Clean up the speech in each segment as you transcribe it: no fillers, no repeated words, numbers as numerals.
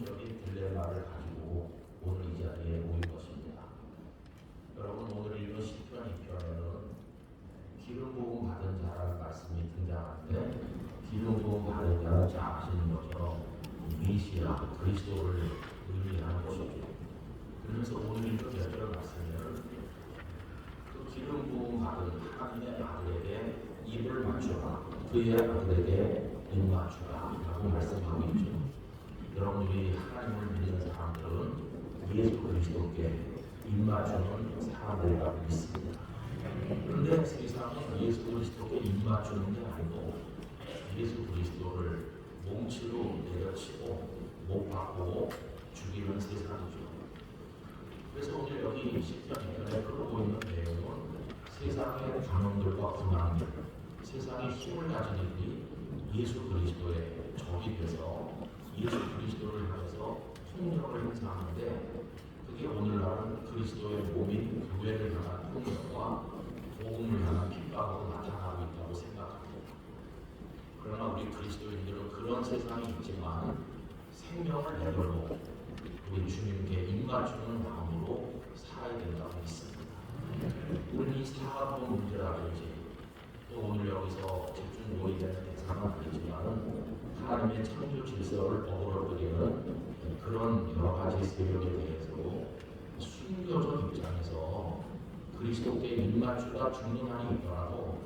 핵심적인 딜레마를 가지고 오늘 이 자리에 모인 것입니다. 여러분, 오늘 읽은 시편 2편에는 기름 부음 받은 자라는 말씀이 등장하는데, 기름 부음 받은 자는 잘 아시는 것처럼 메시아 그리스도를 의미하는 것이죠. 그래서 오늘 읽은 몇 절 말씀은 그 기름 부음 받은 하나님의 아들에게 입을 맞추라, 그의 아들에게 입 맞추라 라고 말씀하고 있죠. 여러분들이 하나님을 믿는 사람들은 예수 그리스도께 입 맞추는 사람들이라고 믿습니다. 그런데 세상은 예수 그리스도께 입 맞추는 게 아니고 예수 그리스도를 몸치로 내려치고 못 박고 죽이는 세상이죠. 그래서 오늘 여기 시편 2편에 그러고 있는 내용은 세상의 강원들과 군왕들, 세상의 힘을 가진 이들이 예수 그리스도의 적이 돼서 예수 그리스도를 향해서 폭력을 행사하는데, 그게 오늘날은 그리스도의 몸인 교회를 향한 폭력과 복음을 향한 핍박으로 나타나고 있다고 생각합니다. 그러나 우리 그리스도인들은 그런 세상이 있지만 생명을 내걸고 우리 주님께 입 맞추는 마음으로 살아야 된다고 믿습니다. 우리는 이 사과로 문제라든지 또 오늘 여기서 집중 모의되는 대상은 아니지만 하나님의 창조 질서를 어그러뜨리는 그런 여러 가지 세력에 대해서도 순교적 입장에서 그리스도께 입맞추다 죽는 한이 있더라도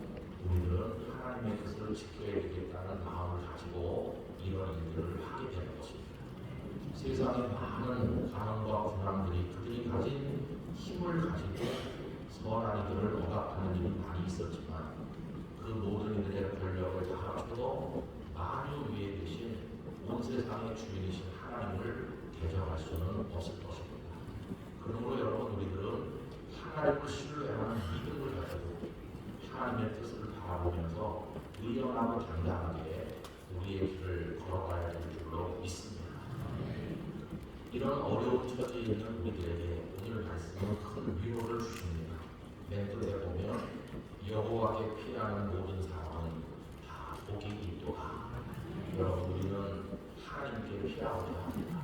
우리들은 하나님의 뜻을 지켜야 되겠다는 마음을 가지고 이런 일들을 하게 되는 것입니다. 세상에 많은 가난과 고난들이 그들이 가진 힘을 가지고 선한 이들을 억압하는 일이 많이 있었지만 그 모든 이들의 권력을 다 합쳐도 만유 위에 계신 온 세상의 주인이신 하나님을 대적할 수는 없을 것입니다. 그러므로 여러분, 우리들은 하나님을 신뢰하는 믿음을 가지고 하나님의 뜻을 바라보면서 의연하고 당당하게 우리의 길을 걸어가야 될 줄로 믿습니다. 이런 어려운 처지에 있는 우리들에게 오늘 말씀은 큰 위로를 주십니다. 맨 끝에 보면 여호와께 피하는 모든 사람은 다 복이 있도다. 여러분, 우리는 하나님께 피하고자 합니다.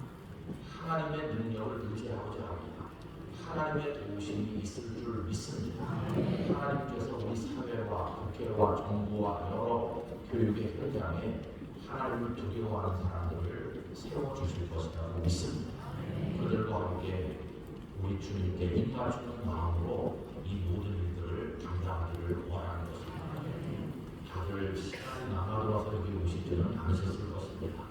하나님의 능력을 의지하고자 합니다. 하나님의 도우심이 있을 줄 믿습니다. 하나님께서 우리 사회와 국회와 정부와 여러 교육의 현장에 하나님을 두려워하는 사람들을 세워주실 것이라고 믿습니다. 그들과 함께 우리 주님께 입 맞추는 마음으로 이 모든 일들을 감당하기를 원하는 것입니다. 다들 시간이 남아들어서 여기 오시지는 않으셨을 것입니다.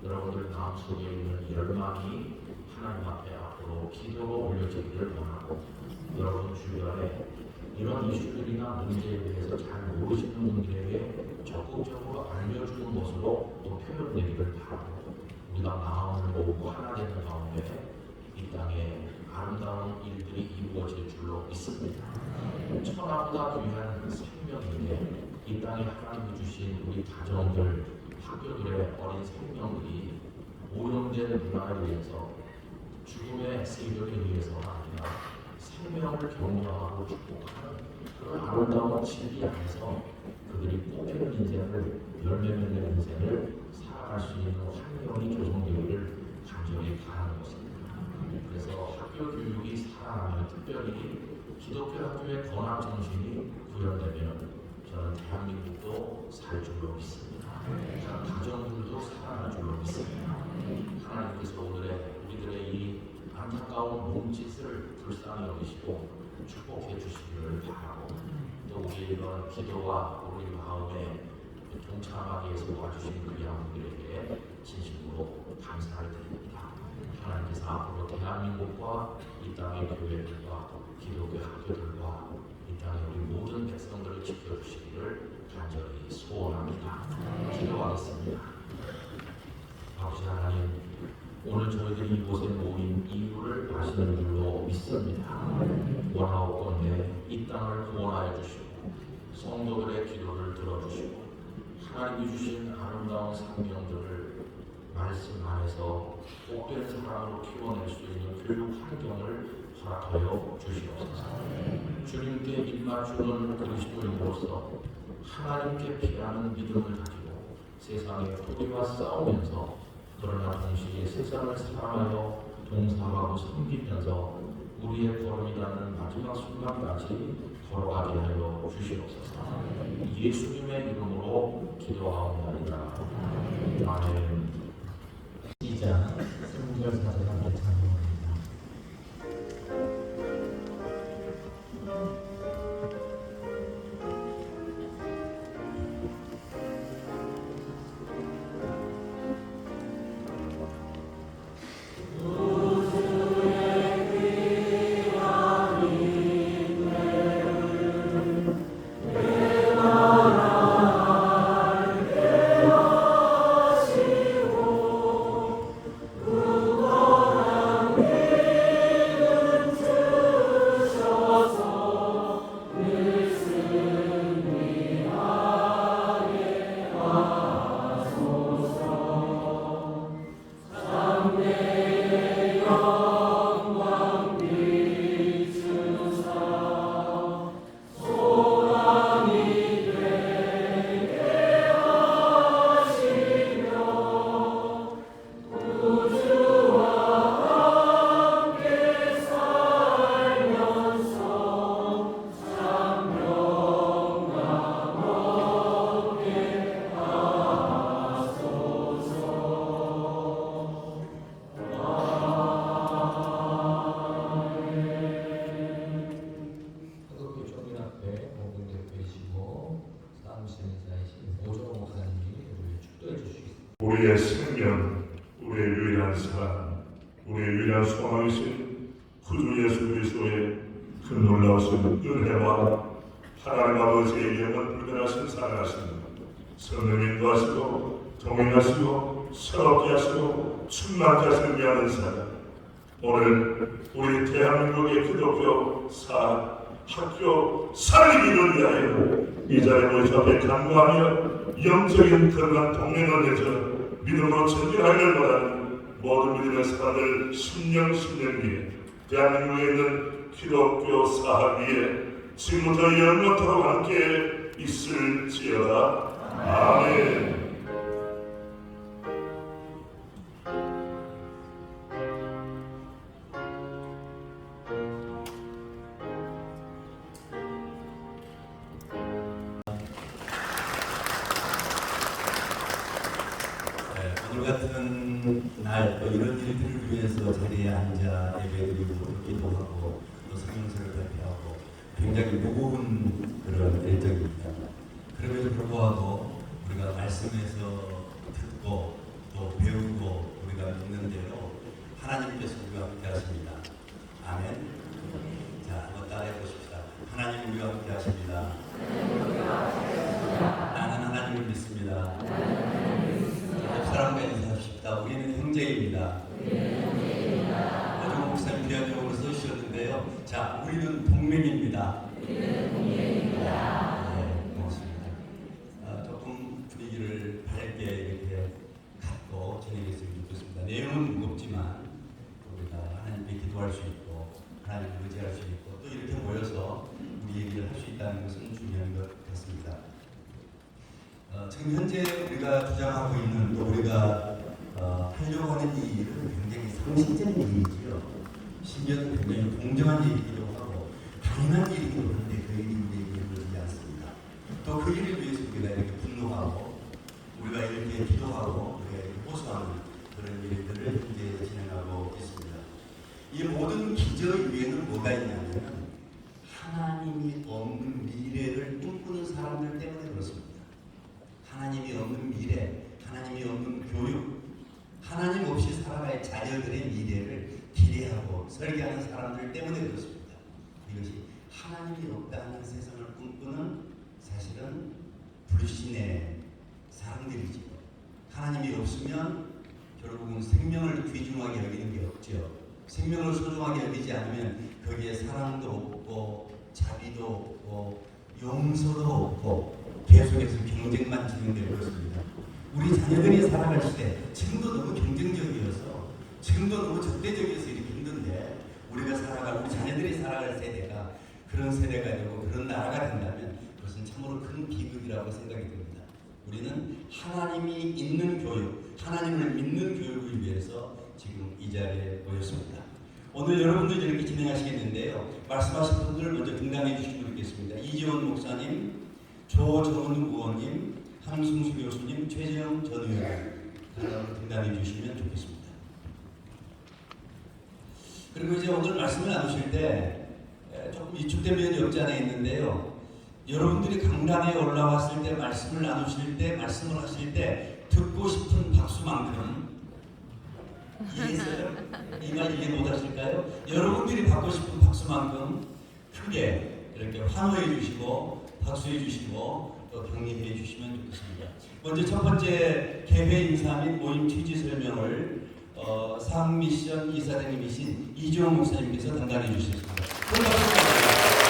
여러분들 마음속에 있는 열망이 하나님 앞에 앞으로 기도로 올려지기를 원하고, 여러분 주변에 이런 이슈들이나 문제에 대해서 잘 모르시는 분들에게 적극적으로 알려주는 것으로 또 표현되기를 바라고, 우리가 마음을 모으고 하나 되는 가운데 이 땅에 아름다운 일들이 이루어질 줄로 믿습니다. 천하보다 귀한 생명인데 이 땅에 하나님이 주신 우리 가정들, 학교들의 어린 생명들이 오염된 문화에 의해서 죽음의 세력에 의해서가 아니라 생명을 격려하고 축복하는 그런 아름다운 진리 안에서 그들이 꽃피는 인생을, 열매 맺는 인생을 살아갈 수 있는 환경이 조성되기를 간절히 바라는 것입니다. 그래서 학교 교육이 살아나면, 특별히 기독교 학교의 건학 정신이 구현되면 저는 대한민국도 살 줄로 믿습니다. 가정들도 살아날 줄로 믿습니다. 하나님께서 우리들의 이 안타까운 몸짓을 불쌍히 여기시고 축복해 주시기를 바라고, 또 우리의 이런 기도와 우리 마음에 동참하기 위해서 도와주신 그 양분들에게 진심으로 감사를 드립니다. 하나님께서 앞으로 대한민국과 이 땅의 교회들과 기독교 학교들과 이 땅의 우리 모든 백성들을 지켜주시기를 간절히 소원합니다. 기도하겠습니다. 아버지 하나님, 오늘 저희들이 이곳에 모인 이유를 아시는 줄로 믿습니다. 원하옵건대 이 땅을 구원하여 주시고 성도들의 기도를 들어주시고 하나님이 주신 아름다운 생명들을 말씀 안에서 복된 사람으로 키워낼 수 있는 교육 환경을 허락하여 주시옵소서. 주님께 입맞추는 그리스도인으로서 하나님께 피하는 믿음을 가지고 세상의 포기와 싸우면서 그러나 동시에 세상을 사랑하여 동사하고 섬기면서 우리의 걸음이라는 마지막 순간까지 걸어가게 하여 주시옵소서. 예수님의 이름으로 기도하옵나이다. 아멘. 시작 성결 사제가 찬송합니다. 우리의 생명, 우리의 유일한 사랑, 우리의 유일한 소망이신 구주 예수 그리스도의 그 놀라우신 은혜와 하나님 아버지의 영원 불변하신 사랑하신 성령 인도하시고 동행하시고 새롭게 하시고 충만케 하시는 위하는 사랑, 오늘 우리 대한민국의 기독교 학교 살리기를 위하여 이 자리에 모여 앞에 간구하며 영적인 건강 동행을 내줘 믿음으로 전진하기를 바라는 모든 믿음의 사람들 신령 위에 대한민국에 있는 기독교 사학 위에 지금부터 영원토록 함께 있을지어다. 아멘. 오늘 같은 날 또 이런 일들을 위해서 자리에 앉아 예배드리고 기도하고 또 성경서를 발표하고 굉장히 무거운 그런 일정입니다. 그럼에도 불구하고 우리가 말씀에서 듣고 또 배우고 우리가 믿는 대로 하나님께서 우리와 함께 하십니다. 아멘. 자, 한번 따라해 보십시다. 하나님 우리와 함께 하십니다. 나는 하나님을 믿습니다. 사람과 인사하십시다. 우리는 형제입니다. 어제 목사님 귀하적으로 써주셨는데요. 자, 우리는 동맹입니다. 네, 고맙습니다. 조금 분위기를 밝게 이렇게 갖고 진행했으면 좋겠습니다. 내용은 무겁지만 우리가 하나님께 기도할 수 있고 하나님을 의지할 수 있고 또 이렇게 모여서 우리 얘기를 할 수 있다는 것은 중요한 것 같습니다. 지금 현재 우리가 주장하고 있는 또 우리가 하려고 하는 이 일은 굉장히 상식적인 일이지요. 심지어는 굉장히 공정한 일이기도 하고 당연한 일이기도 한데 그 일이 우리에게 그러지 않습니다. 또 그 일을 위해서 우리가 이렇게 분노하고 우리가 이렇게 기도하고 우리가 이렇게 호소하는 그런 일들을 현재 진행하고 있습니다. 이 모든 기저 위에는 뭐가 있냐면 하나님이 없는 미래를 꿈꾸는 사람들 때문에 그렇습니다. 하나님이 없는 미래, 하나님이 없는 교육, 하나님 없이 살아갈 자녀들의 미래를 기대하고 설계하는 사람들 때문에 그렇습니다. 이것이 하나님이 없다는 세상을 꿈꾸는 사실은 불신의 사람들이죠. 하나님이 없으면 결국은 생명을 귀중하게 여기는 게 없죠. 생명을 소중하게 여기지 않으면 거기에 사랑도 없고 자비도 없고 용서도 없고 계속해서 경쟁만 진행되고 있습니다. 우리 자녀들이 살아갈 시대, 지금도 너무 경쟁적이어서, 지금도 너무 적대적이어서 이렇게 힘든데 우리가 살아갈, 우리 자녀들이 살아갈 세대가 그런 세대가 되고 그런 나라가 된다면 그것은 참으로 큰 비극이라고 생각이 듭니다. 우리는 하나님이 있는 교육, 하나님을 믿는 교육을 위해서 지금 이 자리에 모였습니다. 오늘 여러분들 이렇게 진행하시겠는데요. 말씀하신 분들을 먼저 등단해 주시면 좋겠습니다. 이지원 목사님, 조정은 의원님, 함승수 교수님, 최재형 전 의원 등단해 주시면 좋겠습니다. 그리고 이제 오늘 말씀을 나누실 때 조금 위축된 면이 없지 않아 있는데요. 여러분들이 강단에 올라왔을 때 말씀을 나누실 때 말씀을 하실 때 듣고 싶은 박수만큼 이해했어요? 이 말 이해 못하실까요? 여러분들이 받고 싶은 박수만큼 크게 이렇게 환호해 주시고 박수해 주시고 또 격려해 주시면 좋겠습니다. 먼저 첫 번째 개회 인사 및 모임 취지 설명을 상미션 이사장님이신 이주영 목사님께서 담당해 주시겠습니다. 큰 박수 부탁드립니다.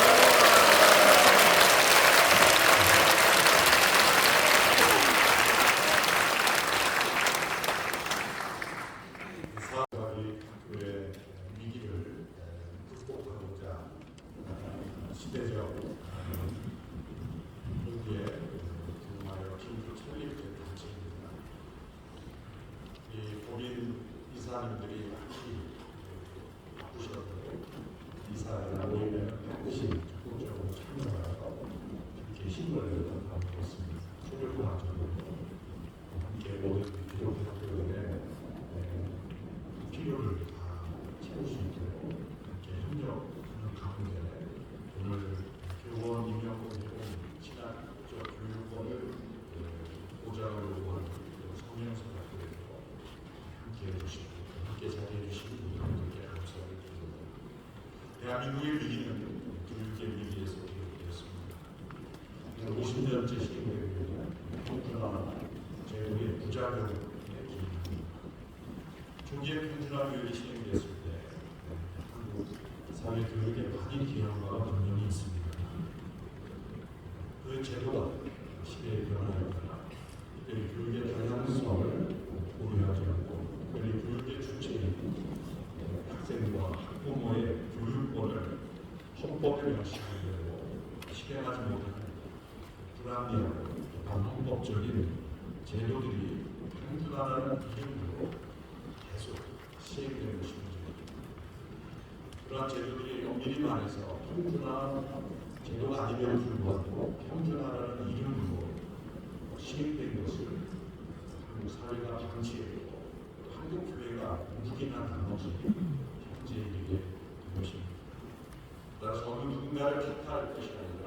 교회 위기를 극복하고자 시대적 현재 정말 힘으로 설립된 단체입니다. 이 법인 이사님들이 많이 바쁘셔도 이사회나 모임에 반드시 적극적으로 참여하여 이렇게 힘을 얻고 있습니다. 소멸과학적으로 함께 모든 기독교인의 필요를 다 채울 수 있도록 이렇게 협력하는 가운데 오늘 교원 임명권이고 신학적 교육권을 보장을 요구하는 성명서학교에서 함께해 주시고 함께 자리해 주신 분들께 감사를 드립니다. 대한민국의 위기는 교육의 위기에서 기록되었습니다. 50년째 시행되고 평준화 제도의 부작용에 기인합니다. 조기에 평준화 교육이 시행됐을 때 한국 사회 교육에 많이 기여한 바가 분명히 있습니다. 그 제도가 시대의 변화에 따라 특별히 교육의 다양성을 고려하지 않고 특별히 교육의 주체인 학생과 학부모의 교육권을 헌법에 명시하고 실행하지 못하는 불합리하고 반헌법적인 제도들이 평준화라는 이름으로 계속 시행되는 것이 문제입니다. 그러한 제도들이 엄밀히 말해서 평준화 제도가 아님에도 불구하고 평준화라는 이름으로 시행된 것을 한국 사회가 방치했고 한국 교회가 묵인한 나머지 현재 이르게 된 것입니다. 따라서 어느 누군가를 탓할 것이 아니라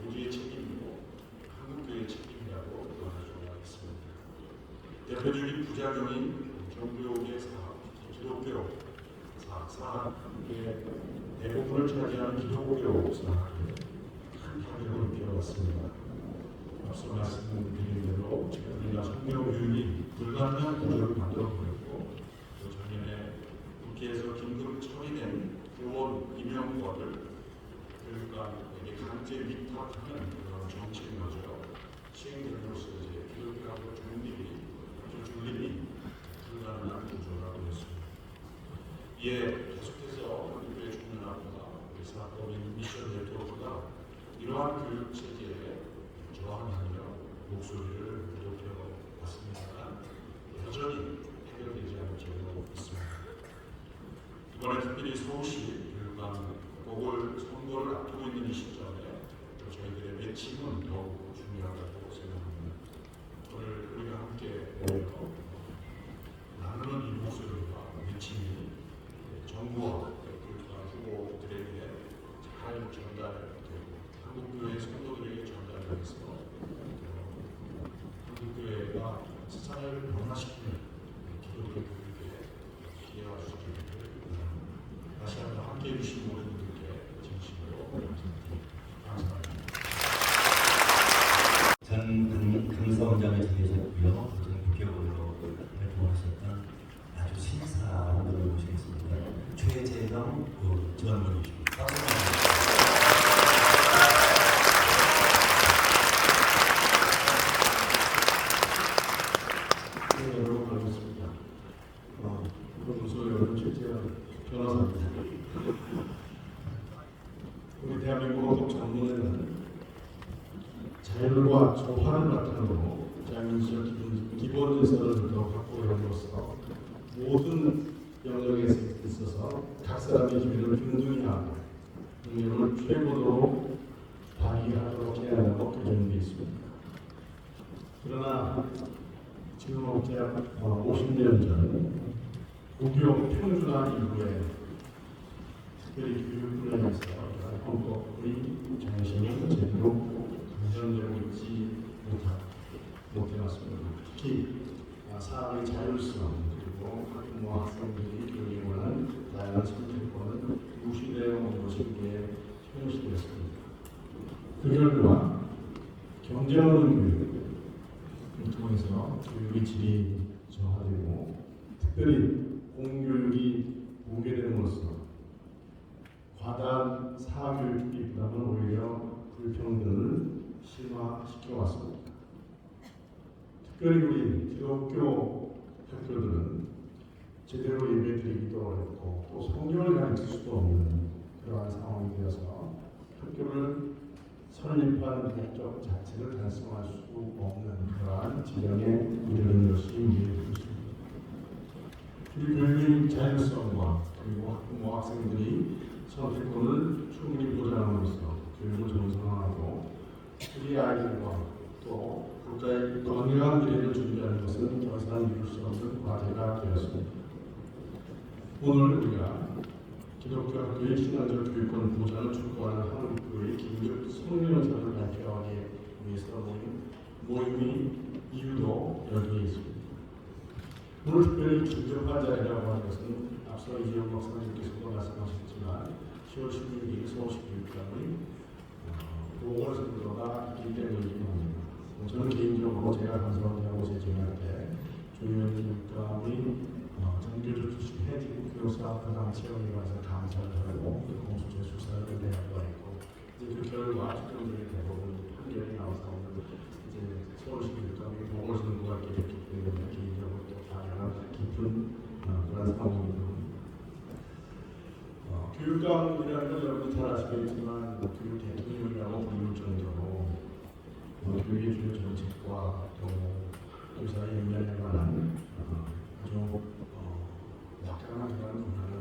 모두의 책임이고 한국교회의 책임이라고 말할 수가 있습니다. 대표적인 부작용인 종교의 사학, 기독교 사학의 대부분을 차지하는 기독교 사학에 큰 타격을 입혀왔습니다. 앞서 말씀드린 대로 최근이나 성경 교육이 불가능한 구조를 만들어버렸고 또 작년에 국회에서 긴급 처리된 교원 임용권을 교육감에게 강제 위탁하는 그런 정책마저 시행됨으로써 이제 교육하고 중립이 불가능한 구조라고 했습니다. 이에 계속해서 한국교회 총연합회가 의사법인 미션 네트워크가 이러한 교육 체제에 저항하며 목소리를 높여 왔습니다만 여전히 해결되지 않은 점도 있습니다. 이번에 특별히 서울시 교육감 보궐선거를 앞두고 있는 이 시점에 저희들의 외침은 더욱 중요하다고 생각합니다. 오늘 우리가 함께 모여 나누는 이 목소리와 외침이 정부와 교육감 후보들에게 잘 전달되고 한국교회 성도들에게 전달돼서 한국교회가 세상을 변화시키는 기독교 교육에 기여할 수 있기를 다시 한번 함께해 주신 모든 분들께 진심으로 감사합니다. 전 강사원장을 지내셨고요. 전 국회의원으로 활동하셨던 아주 신사분을 모시겠습니다. 최재형 전 의원이십니다. 네, 여러분 반갑습니다. 교도소의 최재형 변호사입니다. 우리 대한민국 헌법 전문에는 자율과 조화를 바탕으로 장민지적 기본 질서를 확보함으로써 모든 영역에 있어서 각 사람의 기회를 균등히 하고 능력을 최고로 발휘하도록 해야 한다고 규정되어 있습니다. 그러나 지금 대략 50년 전 국영 평준화 이후에 특별히 교육분야에서 헌법의 정신이 제대로 강정되고 있지 못해왔습니다. 특히 사람의 자율성 그리고 학부모와 학생들이 교육에 관한 다양한 선택권은 무시되어 온 것이 우리의 현실이었습니다. 그 결과 경쟁 없는 교육을 통해서 교육의 질이 저하되고 특별히 공교육이 붕괴됨으로써 과다한 사교육비 부담은 오히려 불평등을 심화시켜 왔습니다. 특별히 우리 기독교 학교들은 제대로 예배드리기도 어렵고 또 성경을 가르칠 수도 없는 그러한 상황이 되어서 학교를 설립한 목적 자체를 달성할 수 없는 그러한 지경에 이르는 것이 우리의 것입니다. 우리 교육의 자율성과 그리고 학부모 학생들이 선택권을 충분히 보장함으로써 교육을 정상화하고 우리 아이들과 또 국가의 건강한 미래를 준비하는 것은 더 이상 이룰 수 없는 과제가 되었습니다. 오늘 우리가 기독교 학교의 신앙적 교육권 보장을 촉구하는 한국교회의 긴급 성명서를 발표하기 위해서 모임의 이유도 여기에 있습니다. 오늘 특별히 긴급한 자리라고 하는 것은 앞서 이재용 목사님께서도 말씀하셨지만 10월 16일 서울시 교육감의 보궐선거가 있기 때문이긴 합니다. 저는 개인적으로 제가 간섭하고 제정할 때 조윤 교육감의 정교조 출신 해직 교사 부당 채용에 관해서 감사를 하고 공소제 수사를 내하고 있고 이제 그 결과 최종적인 대법원 판결이 나와서 이제 서울시 교육감이 보궐선거가 있기 때문에 개인적으로 또 당연한 깊은 그런 상황입니다. 교육감이라는 건 여러분 잘 아시겠지만 교육 대통령이라고 부를 정도로 교육의 주요 정책과 또 교사의 역량에 관한 아주 막강한 그런 분야를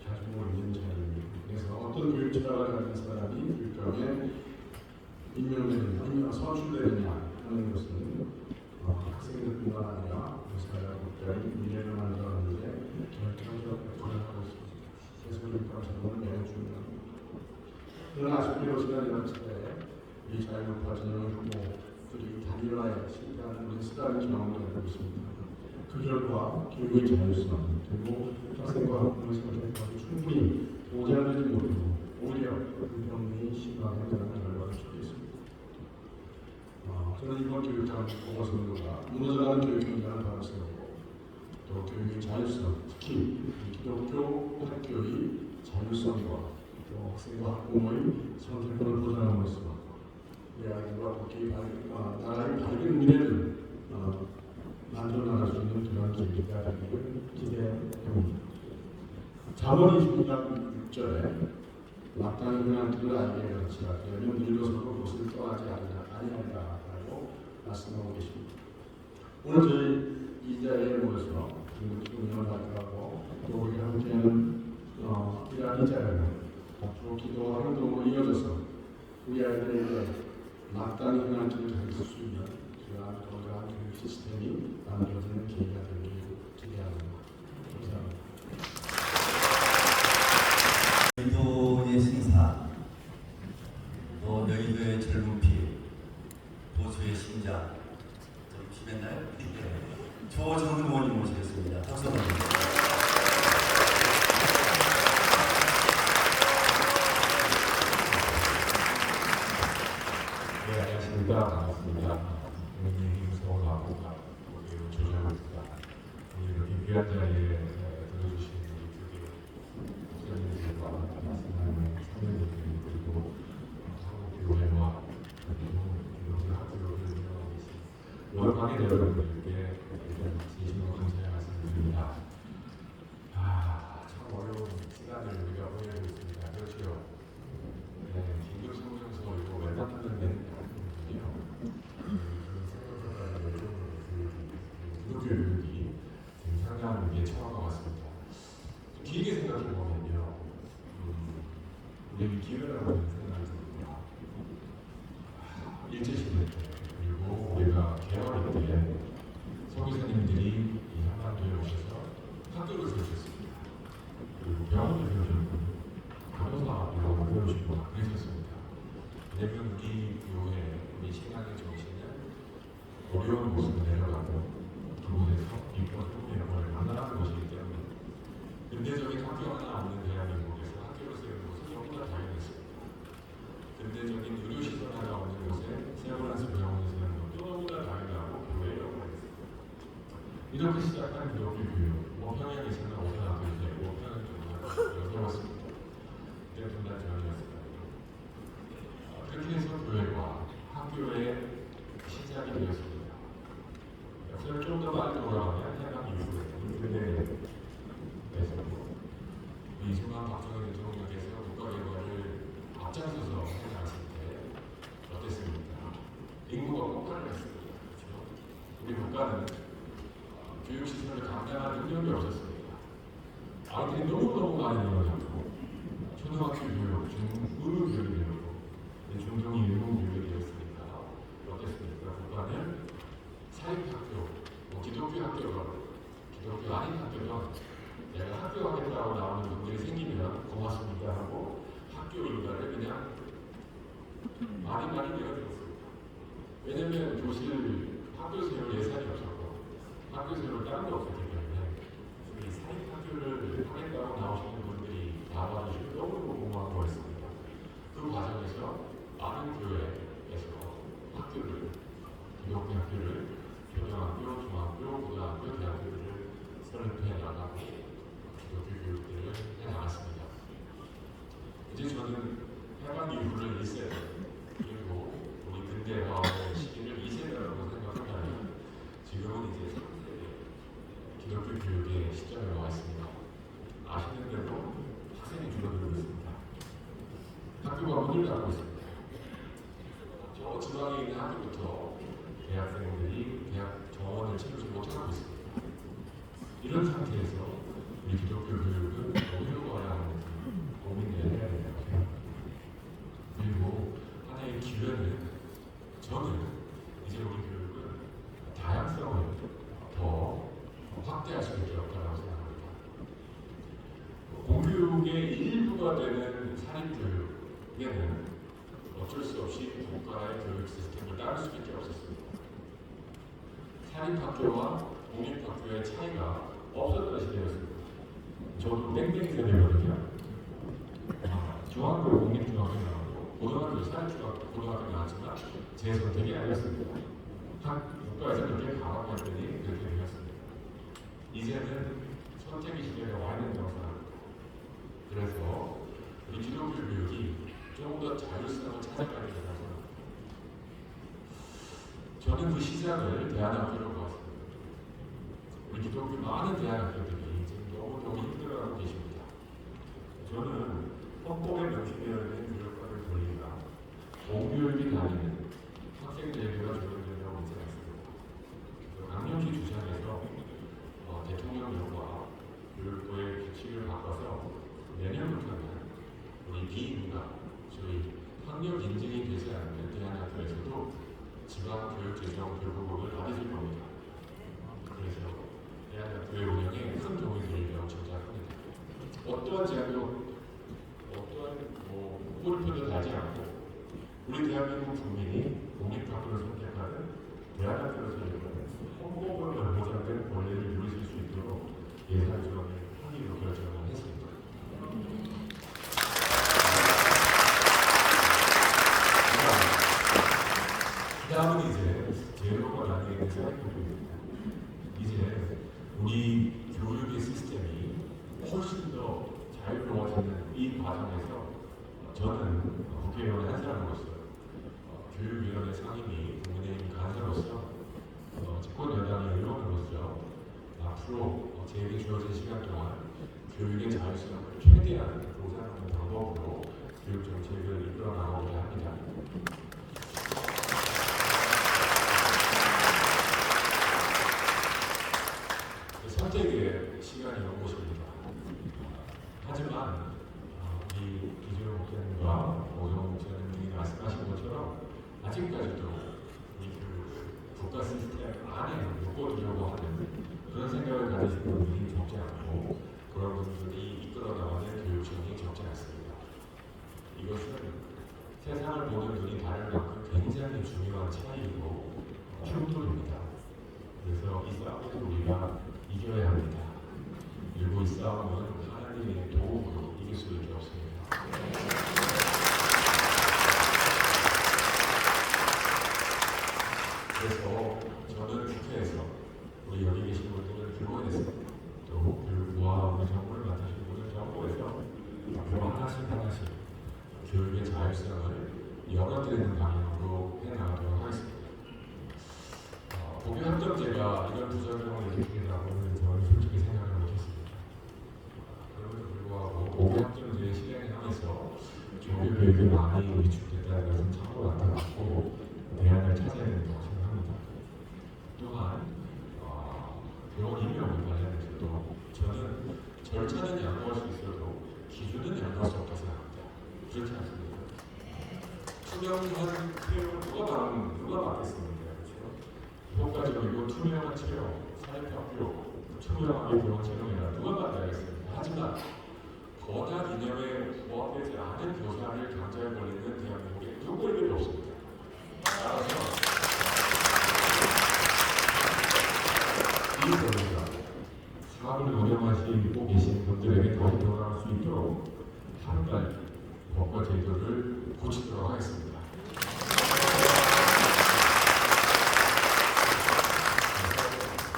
가지고 있는 자리입니다. 그래서 어떤 교육 철학을 가진 사람이 교육감에 임명되느냐, 아니면 선출되느냐 하는 것은 학생들뿐만 아니라 교사와 국가의 미래를 만들어가는데 결정적 역할을 하고 있습니다. 그래서 교육감 전공은 매우 중요합니다. 그러나 아쉽게도 시간이 지날 때 이 자유학과 전형 후보들이 단일화에 실패하는 것이 쓰다른 경험을 하고 있습니다. 그 결과 교육의 자율성 그리고 학생과 학부모의 선택권이 충분히 보장되지 못하고 오히려 불평등이 심하게 되는 결과를 초래했습니다. 저는 이번 교육장 보궐선거가 무너져가는 교육 현장을 바라세우고 또 교육의 자율성, 특히 기독교 학교의 자율성과 또 학생과 학부모의 선택권을 보장함으로써 우리 아이들과 국가의 나라의 밝은 미래를 만들어 나갈 수 있는 그런 계기가 되기를 기대합니다. 잠언 26장 6절에 마땅히 그냥 길을 알게 가르치라 그러면 늙어서도 그것을 떠나지 아니하리라고 말씀하고 계십니다. 오늘 저희 이 자리에 모여서 운명을 발표하고 또 우리가 함께하는 이러한 이 자리로 앞으로 기도와 행동으로 이어져서 우리 아이들에게 마땅히 그냥 길을 가르칠 수 있는 그러한 건강한 교육 시스템이 만들어지는 계기가 되길 기대합니다. 감사합니다. 여의도의 신사, 또 여의도의 젊은 피, 보수의 심장, 좀 심했나요? 조정은 의원님 모시겠습니다. 박수 한번 주세요. 네, 안녕하십니까. 반갑습니다. 서울하고 조정입니다. 이렇게 귀한 자리에 들어주신 목사님들과 말씀하는 선생님들 그리고 한국교회와 그리고 학교를 운영하고 계신 여러 관계 여러분들께 진심으로 감사의 말씀드립니다. 참 어려운 시간을 우리가 보내고 있습니다. 그렇죠? 네, 긴급 성명서 이거 왜 나타나는 게 아니거든요. 그 성명서가 요즘 때 그리고 우리가 개화일 때 선교사님들이 이 한반도에 오셔서 학교를 세우셨습니다. 그리고 병원을 세우셨고 간호사 이런 걸 세우시고 그러셨습니다. 왜냐면 우리 교회, 우리 신앙의 정신은 어려운 곳으로 내려가고 그곳에서 이권 소금의 영혼을 만나는 것이기 때문에 근대적인 학교 하나 없는 대한민국에서 학교를 세우는 것은 너무나 당연했습니다. 근대적인 의료시설 하나 없는 곳에 세브란스 병원을 세우는 것도 너무나 당연하고 교회의 영광이었습니다. 이렇게 시작한 기독교 교육, 평양에서는 오산학교에 되고 평양에 세웠습니다. 그때 분단 전이었습니다. 그렇게 해서 교회와 학교의 시작이 되었습니다. 역사를 좀 더 많이 돌아가면 해방 이후에 근대에서 이승만 박정희 대통령께서 국가개발을 앞장서서 해나갔을 때 어땠습니까? 인구가 폭발을 했습니다. 그렇죠? 우리 국가는 교육시설을 감당할 능력이 없었습니다. 아이들이 너무너무 많이 늘어났고 초등학교 교육, 의무 교육이 되었고 중등이 의무 교육이 되었으니까 어땠습니까? 국가는 사립학교, 기독교 학교가 기독교 아닌 학교는 내가 학교 하겠다고 나오는 분들이 생기면 고맙습니다 하고 학교 일가를 그냥 많이 내어드렸습니다. 왜냐면 교실 학교 세울 예산이 없었고 학교 세울 다른 게 없었기 때문에 이 사립학교를 하겠다고 나오시는 분들이 나와주시고 너무 고마운 거였습니다. 그 과정에서 많은 교회에서 학교를 기독교 학교를 초등학교, 중학교, 고등학교, 대학교를 설립해 나가고 기독교 교육들을 해나갔습니다. 이제 저는 해방 이후를 1세대 그리고 우리 근대화의 시기를 2세대라고 생각하면 지금은 이제 3세대 기독교 교육의 시점에 와 있습니다. 아시는 대로 학생이 줄어들고 있습니다. 학교가 문을 닫고 있습니다. 저 지방에 있는 학교부터 대학생들이 대학 정원을 채우지 못하고 있습니다. 이런 상태에서 우리 기독교 교육은 어디로 가야 하는지 고민을 해야 된다고 생각합니다. 그리고 하나의 기회는 저는 이제 우리 교육은 다양성을 더 확대할 수 있게 없다고 생각합니다. 공교육의 일부가 되는 사립교육에는 어쩔 수 없이 국가의 교육 시스템을 따를 수밖에 없었습니다. 사립학교와 공립학교의 차이가 없었던 시대였습니다. 저도 땡땡 세대거든요. 중학교 공립중학교 나오고 고등학교 사립중학교 고등학교 나왔지만 제 선택이 아니었습니다. 국가에서 그렇게 강화했더니 그렇게 되었습니다. 이제는 선택의 시대가 와 있는 정상입니다. 그래서 우리 기독교 교육이 조금 더 자율성을 찾아가야 된다고 생각합니다. 저는 그 시작을 대안학교로 보았습니다. 우리 기독교 많은 대안학교들이 지금 너무 힘들어하고 계십니다. 저는 헌법에 명시되어 있는 교육과를 돌리다 공교육이 다니는 학생들에게가 적용된다고 믿지 않습니다. 강력히 주장해서 대통령령과 교육부의 규칙을 바꿔서 내년부터는 우리 비인가 소위 학력 인증이 되지 않는 대안학교에서도 지방교육재정 교부금을 받으실 겁니다. 그래서 대안학교의 운영에 큰 도움이 되리라고 짐작합니다. 어떠한 제안도 어떠한 꼬리표도 달지 않고 우리 대한민국 국민이 공립학교를 선택하는 대안학교를 선택하는 헌법으로 보장된 권리를 누리실 수 있도록 예산 지원을 하기로 결정을 했습니다. 다음은 이제 제도가 나뉘는 사회교육입니다. 이제 우리 교육의 시스템이 훨씬 더 자유로워지는 이 과정에서 저는 국회의원의 한 사람으로서 교육위원회 상임위 국민의힘 간사로서 집권여당의 의원으로서 앞으로 제게 주어진 시간 동안 교육의 자율성을 최대한 보장하는 방법으로 교육 정책을 이끌어 나가고자 합니다. 선택의 시간이 온 것입니다. 하지만 이 이재용 목사님과 오정훈 목사님이 말씀하신 것처럼 아직까지도 그래서 저는 국회에서 우리 여기 계신 분들을 기원해서 또 교육부와 우리 정부를 맡으신 분들 정부에서 앞으로 하나씩 교육의 자율성을 열어드리는 방향으로 해나가도록 하겠습니다. 고교 학점제가 이런 부작용을 일으키리라고는 저는 솔직히 생각을 못했습니다. 그럼에도 불구하고 고교 학점제 실행을 하면서 조교 교육이 많이 위축됐다는 것은 참으로 나타났고 대안을 찾아야 된다고 생각합니다. 또한 병원 임명을 관련해서도 저는 절차는 양보할 수 있어도 기준은 양보할 수 없다고 생각합니다. 그렇지 않습니까? 투명한 채용을 누가 맡겠습니까? 그렇죠? 효과적이고 투명한 채용, 사회학교, 투명하게 병원 채용이라 누가 맡아야겠습니까? 하지만 권한 이념에 부합되지 않은 교사를 강제에 걸리는 대한민국에 누구에게도 없습니다. 따라서 이 법과 사업을 운영하시고 계신 분들에게 더 돌아갈 수 있도록 한발 법과 제도를 고치도록 하겠습니다.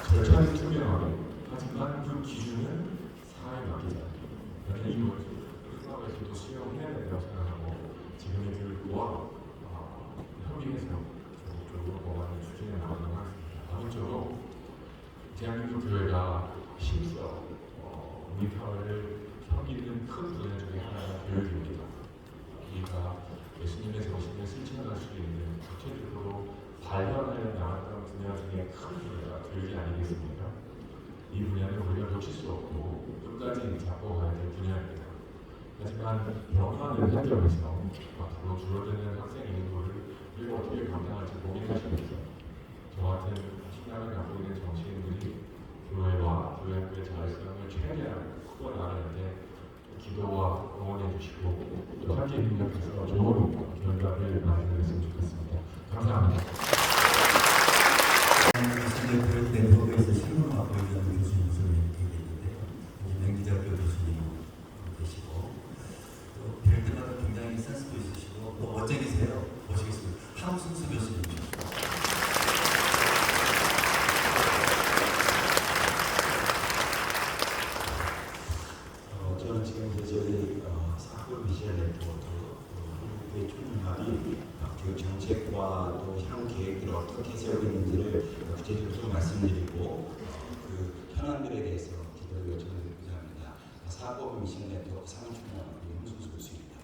절차는 투명하게 하지만 그 기준은 사회에 맡기자. 이걸 사업에서도 수용해야 된다고 생각하고 지금의 교육부와 협의해서 적극적으로 법안을 추진해 나가도록 하겠습니다. 아무쪼록 대한민국 교회가 힘써 우리 사회를 섬기는 큰 분야 중에 하나가 교육입니다. 우리가 예수님의 정신을 실천할 수 있는 구체적으로 발견하여 나갔던 분야 중에 큰 분야가 교육이 아니겠습니까? 이 분야는 우리가 놓칠 수 없고 끝까지 잡고 가야 될 분야입니다. 하지만 변화하는 현장에서 앞으로 줄어드는 학생 인구를 우리가 어떻게 감당할지 고민하시면서 저 같은 신앙을 갖고 있는 정치인들이 교회와 교회학교의 자율성을 최대한 확보하는데 기도와 응원해 주시고 또 함께 협력해서 좋은 결과를 만들었으면 좋겠습니다. 감사합니다. 교육 네트워크에서 실무를 맡고 있는 교수님 계시는데요. 명기대학교 교수님 계시고 또 뵐 때마다 굉장히 센스도 있으시고 또 멋쟁이세요. 모시겠습니다. 함승수 교수님이십니다. 저는 지금 저희 사고 미션 네트워크 한국의 총연합이 교육 정책과 또 향후 계획들을 어떻게 세우고 있는지를 구체적으로 말씀드리고 그 현안들에 대해서 기도를 요청드리고자 합니다. 사고 미션 네트워크 사무총장 홍순수 교수입니다.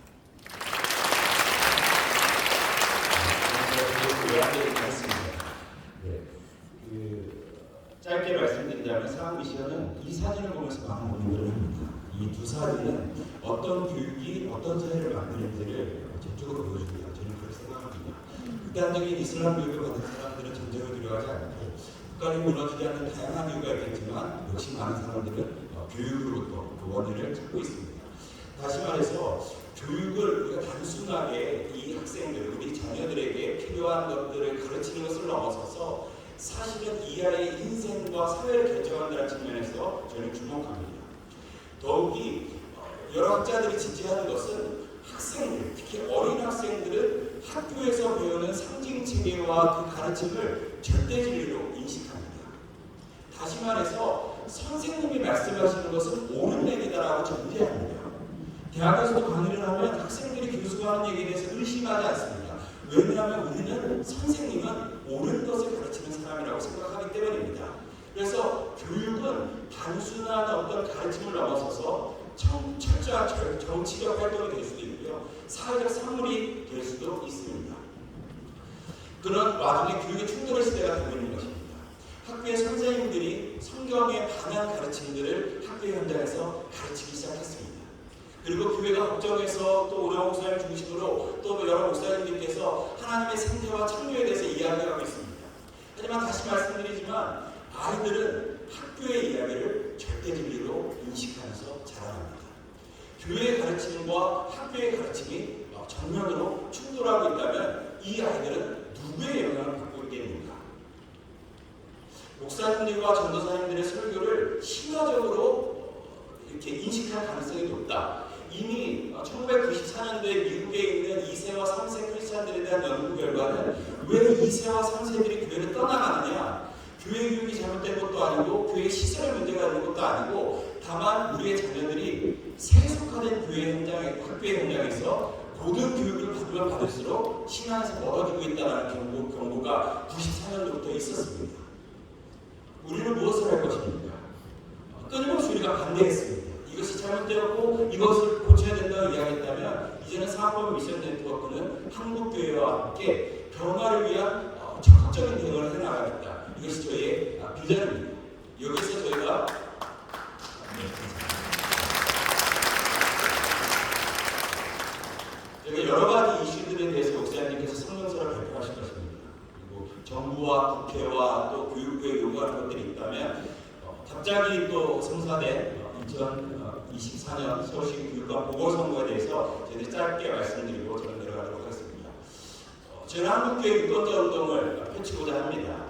짧게 말씀드리자면 사고 미션은 이 사진을 보면서 많은 고민들을 합니다. 이 두 사진은 어떤 교육이 어떤 사회를 만드는지를 전적으로 보여줍니다. 저는 그렇게 생각합니다. 극단적인 이슬람 교육을 받은 사람들은 전쟁을 두려워하지 않고 국가를 무너지지 않는 다양한 이유가 있겠지만 역시 많은 사람들은 교육으로부터 그 원인을 찾고 있습니다. 다시 말해서 교육을 우리가 단순하게 이 학생들, 우리 자녀들에게 필요한 것들을 가르치는 것을 넘어서서 사실은 이 아이의 인생과 사회를 결정한다는 측면에서 저는 주목합니다. 더욱이 여러 학자들이 지지하는 것은 학생들, 특히 어린 학생들은 학교에서 배우는 상징 체계와 그 가르침을 절대 진리로 인식합니다. 다시 말해서 선생님이 말씀하시는 것은 옳은 얘기다라고 전제합니다. 대학에서도 강의를 하면 학생들이 교수가 하는 얘기에 대해서 의심하지 않습니다. 왜냐하면 우리는 선생님은 옳은 것을 가르치는 사람이라고 생각하기 때문입니다. 그래서 교육은 단순한 어떤 가르침을 넘어서서 철저한 정치적 활동이 될 수도 있고요. 사회적 산물이 될 수도 있습니다. 그런 와중에 교육의 충돌의 시대가 되고 있는 것입니다. 학교의 선생님들이 성경에 반한 가르침들을 학교 현장에서 가르치기 시작했습니다. 그리고 교회가 걱정해서 또 오령 목사님 중심으로 또 여러 목사님들께서 하나님의 생태와 창조에 대해서 이야기하고 있습니다. 하지만 다시 말씀드리지만 아이들은 학교의 이야기를 절대 진리로 인식하면서 자라납니다. 교회의 가르침과 학교의 가르침이 정면으로 충돌하고 있다면 이 아이들은 누구의 영향을 받고 있겠는가? 목사님들과 전도사님들의 설교를 신화적으로 이렇게 인식할 가능성이 높다. 이미 1994년도에 미국에 있는 2세와 3세 크리스찬들에 대한 연구 결과는 왜 2세와 3세들이 교회를 교회 교육이 잘못된 것도 아니고 교회 시설의 문제가 있는 것도 아니고 다만 우리의 자녀들이 세속화된 교회 현장에 학교의 현장에서 고등 교육을 받으면 받을수록 신앙에서 멀어지고 있다는 경고가 94년도부터 있었습니다. 우리는 무엇을 할 것입니까? 끊임없이 우리가 반대했습니다. 이것이 잘못되었고 이것을 고쳐야 된다고 이야기했다면 이제는 사학번 미션 네트워크는 한국교회와 함께 변화를 위한 적극적인 대응을 해나가겠다. 이것이 저희의 비전입니다. 여기서 저희가 여러 가지 이슈들에 대해서 목사님께서 성명서를 발표하실 것입니다. 그리고 정부와 국회와 또 교육부에 요구하는 것들이 있다면 갑자기 또 성사된 2024년 서울시 교육감 보궐선거에 대해서 저희들이 짧게 말씀드리고 저는 내려가도록 하겠습니다. 저는 한국교육 유권자 운동을 펼치고자 합니다.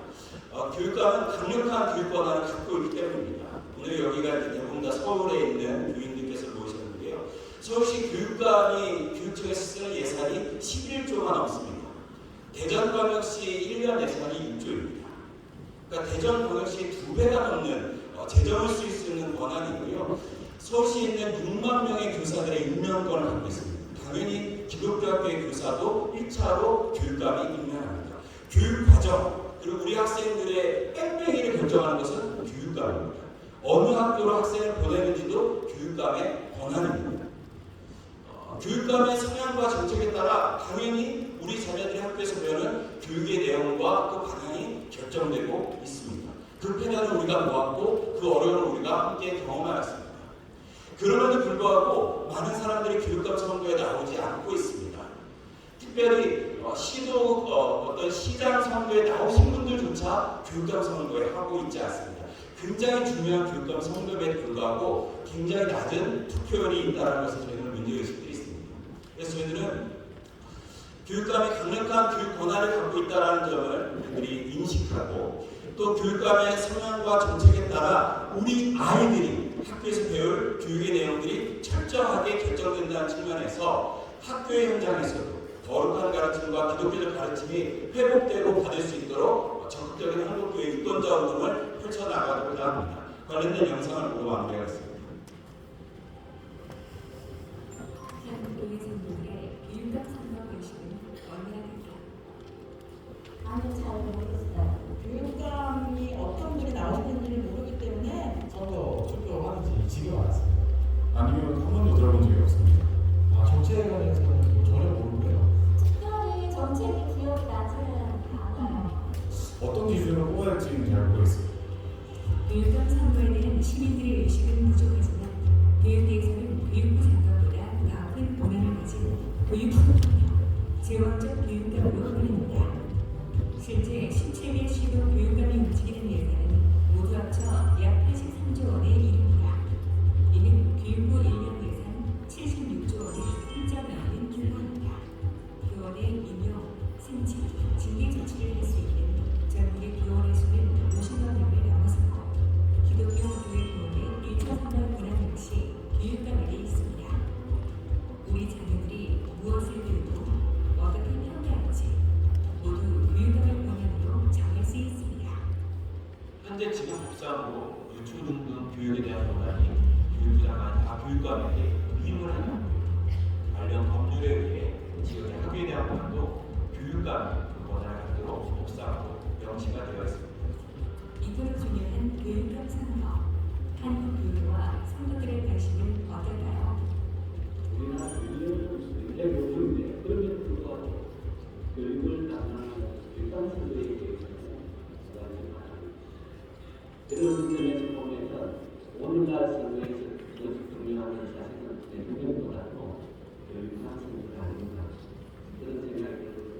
교육감은 강력한 교육 권한을 갖고 있기 때문입니다. 오늘 여기가 대부분 다 서울에 있는 교인들께서 모이셨는데요. 서울시 교육감이 교육청에서 쓰는 예산이 11조가 넘습니다. 대전광역시 1년 예산이 6조입니다. 그러니까 대전광역시 2배가 넘는 재정을 쓸 수 있는 권한이고요. 서울시에 있는 6만 명의 교사들의 임명권을 갖고 있습니다. 당연히 기독교 학교의 교사도 1차로 교육감이 임명합니다. 교육 과정 그리고 우리 학생들의 뺑뺑이를 결정하는 것은 교육감입니다. 어느 학교로 학생을 보내는지도 교육감의 권한입니다. 교육감의 성향과 정책에 따라 당연히 우리 자녀들이 학교에서 배우는 교육의 내용과 그 방향이 결정되고 있습니다. 그 패단을 우리가 보았고 그 어려움을 우리가 함께 경험하였습니다. 그럼에도 불구하고 많은 사람들이 교육감 선거에 나오지 않고 있습니다. 특별히 어떤 시장 선거에 나오신 분들조차 교육감 선거에 하고 있지 않습니다. 굉장히 중요한 교육감 선거에 불구하고 굉장히 낮은 투표율이 있다는 것을 저희는 문제의식들이 있습니다. 그래서 저희들은 교육감이 강력한 교육 권한을 갖고 있다는 점을 우리들이 인식하고 또 교육감의 성향과 정책에 따라 우리 아이들이 학교에서 배울 교육의 내용들이 철저하게 결정된다는 측면에서 학교의 현장에서도 거룩한 가르침과 기독교적 가르침이 회복되고 받을 수 있도록 적극적인 한국교회 유권자 운동을 펼쳐나가고자 합니다. 관련된 영상을 보고 마무리하겠습니다. 한국교회 성도들의 교육감 선거 의식은 얼마나 될까? 아니 잘 모르겠어요. 교육감이 어떤 분이 나오시는지를 모르기 때문에 선거 투표하는지 지금 알았습니다. 아니면 한 번도 들어본 적이 없습니다. 정치에 관해서는 전혀 모르고요. 특별히 정책이 기억이 나지는 않아요. 어떤 기준으로 뽑아야 할지는 잘 모르겠습니다. 교육감 선거에 대한 시민들의 의식은 부족하지만 교육계에서는 교육부 선거보다 더 큰 권한을 가진 교육부는요 제왕적 교육감으로 불립니다. 실제 17개 시도 교육감이 움직이는 예산은 모두 합쳐 약 83조 원에 이릅니다. 이는 교육부 1년 예산 76조 원을 훌쩍 넘는 규모입니다. 교원의 임용, 승진, 징계 조치를 할 수 있는 전국의 교원의 수는 50만 명을 넘어서고 기독교 교회 교원의 1차 선거 권한 역시 교육감에게 있습니다. 우리 자녀들이 무엇을 배우고 어떻게 평가할지 모두 교육감의 권한으로 정할 수 있습니다. 현재 지금 법상으로 유초 등등 교육에 대한 권한이 교육부 장관이 다 교육감에게 위임을 하는 겁니다. 관련 법률에 의해 지금 학교에 대한 권한도 교육감이 그 권한을 갖도록 법상으로 명시가 되어 있습니다. 이토록 중요한 교육감 선거, 한국 교회와 성도들의 관심은 어떨까요? 우리나라 교육은 굉장히 요즘인데 그럼에도 불구하고 교육을 담당하는 교육감 선거에 대해서는 그런 점에서 보면 오늘날 선거에서 중요한 사실은 대통령보다도 교육감 선거가 아닌가 그런 생각이 들어요.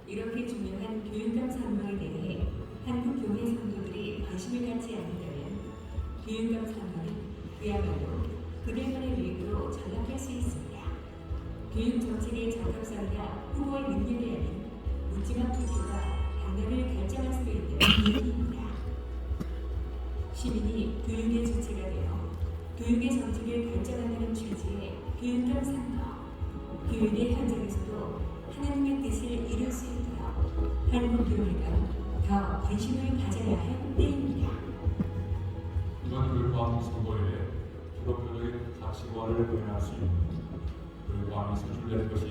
이렇게 중요한 교육감 선거에 대해 한국 교회 성도들이 관심을 갖지 않는다면 교육감 선거는 그야말로 그들만의 위기로 전락할 수 있습니다. 교육 정책의 적합성이나 후보의 능력이 아닌 묻지마 투표가 당락을 결정할 수도 있는 이유입니다. 시민이 교육의 주체가 되어 교육의 정책을 결정한다는 취지의 교육감 선거, 교육의 현장에서도 하나님의 뜻을 이룰 수 있도록 한국 교회가 더 관심을 가져야 할 때입니다. 이번 교육과목 선거에 기독교적인 가치관을 표현할 수 있는 교육감이 선출되는 것이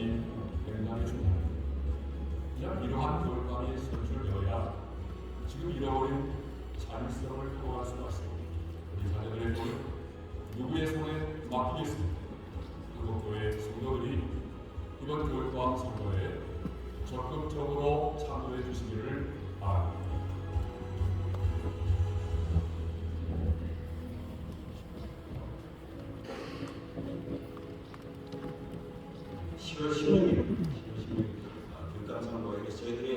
굉장히 중요합니다. 이러한 교육감이 선출되어야 지금 잃어버린 자율성을 회복할 수가 있습니다. 우리 자녀들의 교육 누구의 손에 맡기겠습니까? 한국교회 성도들이 이번 교육과목 선거에 적극적으로 참여해 주시기를 바랍니다. 10월 16일 교육감 선거에 대해서 저희들의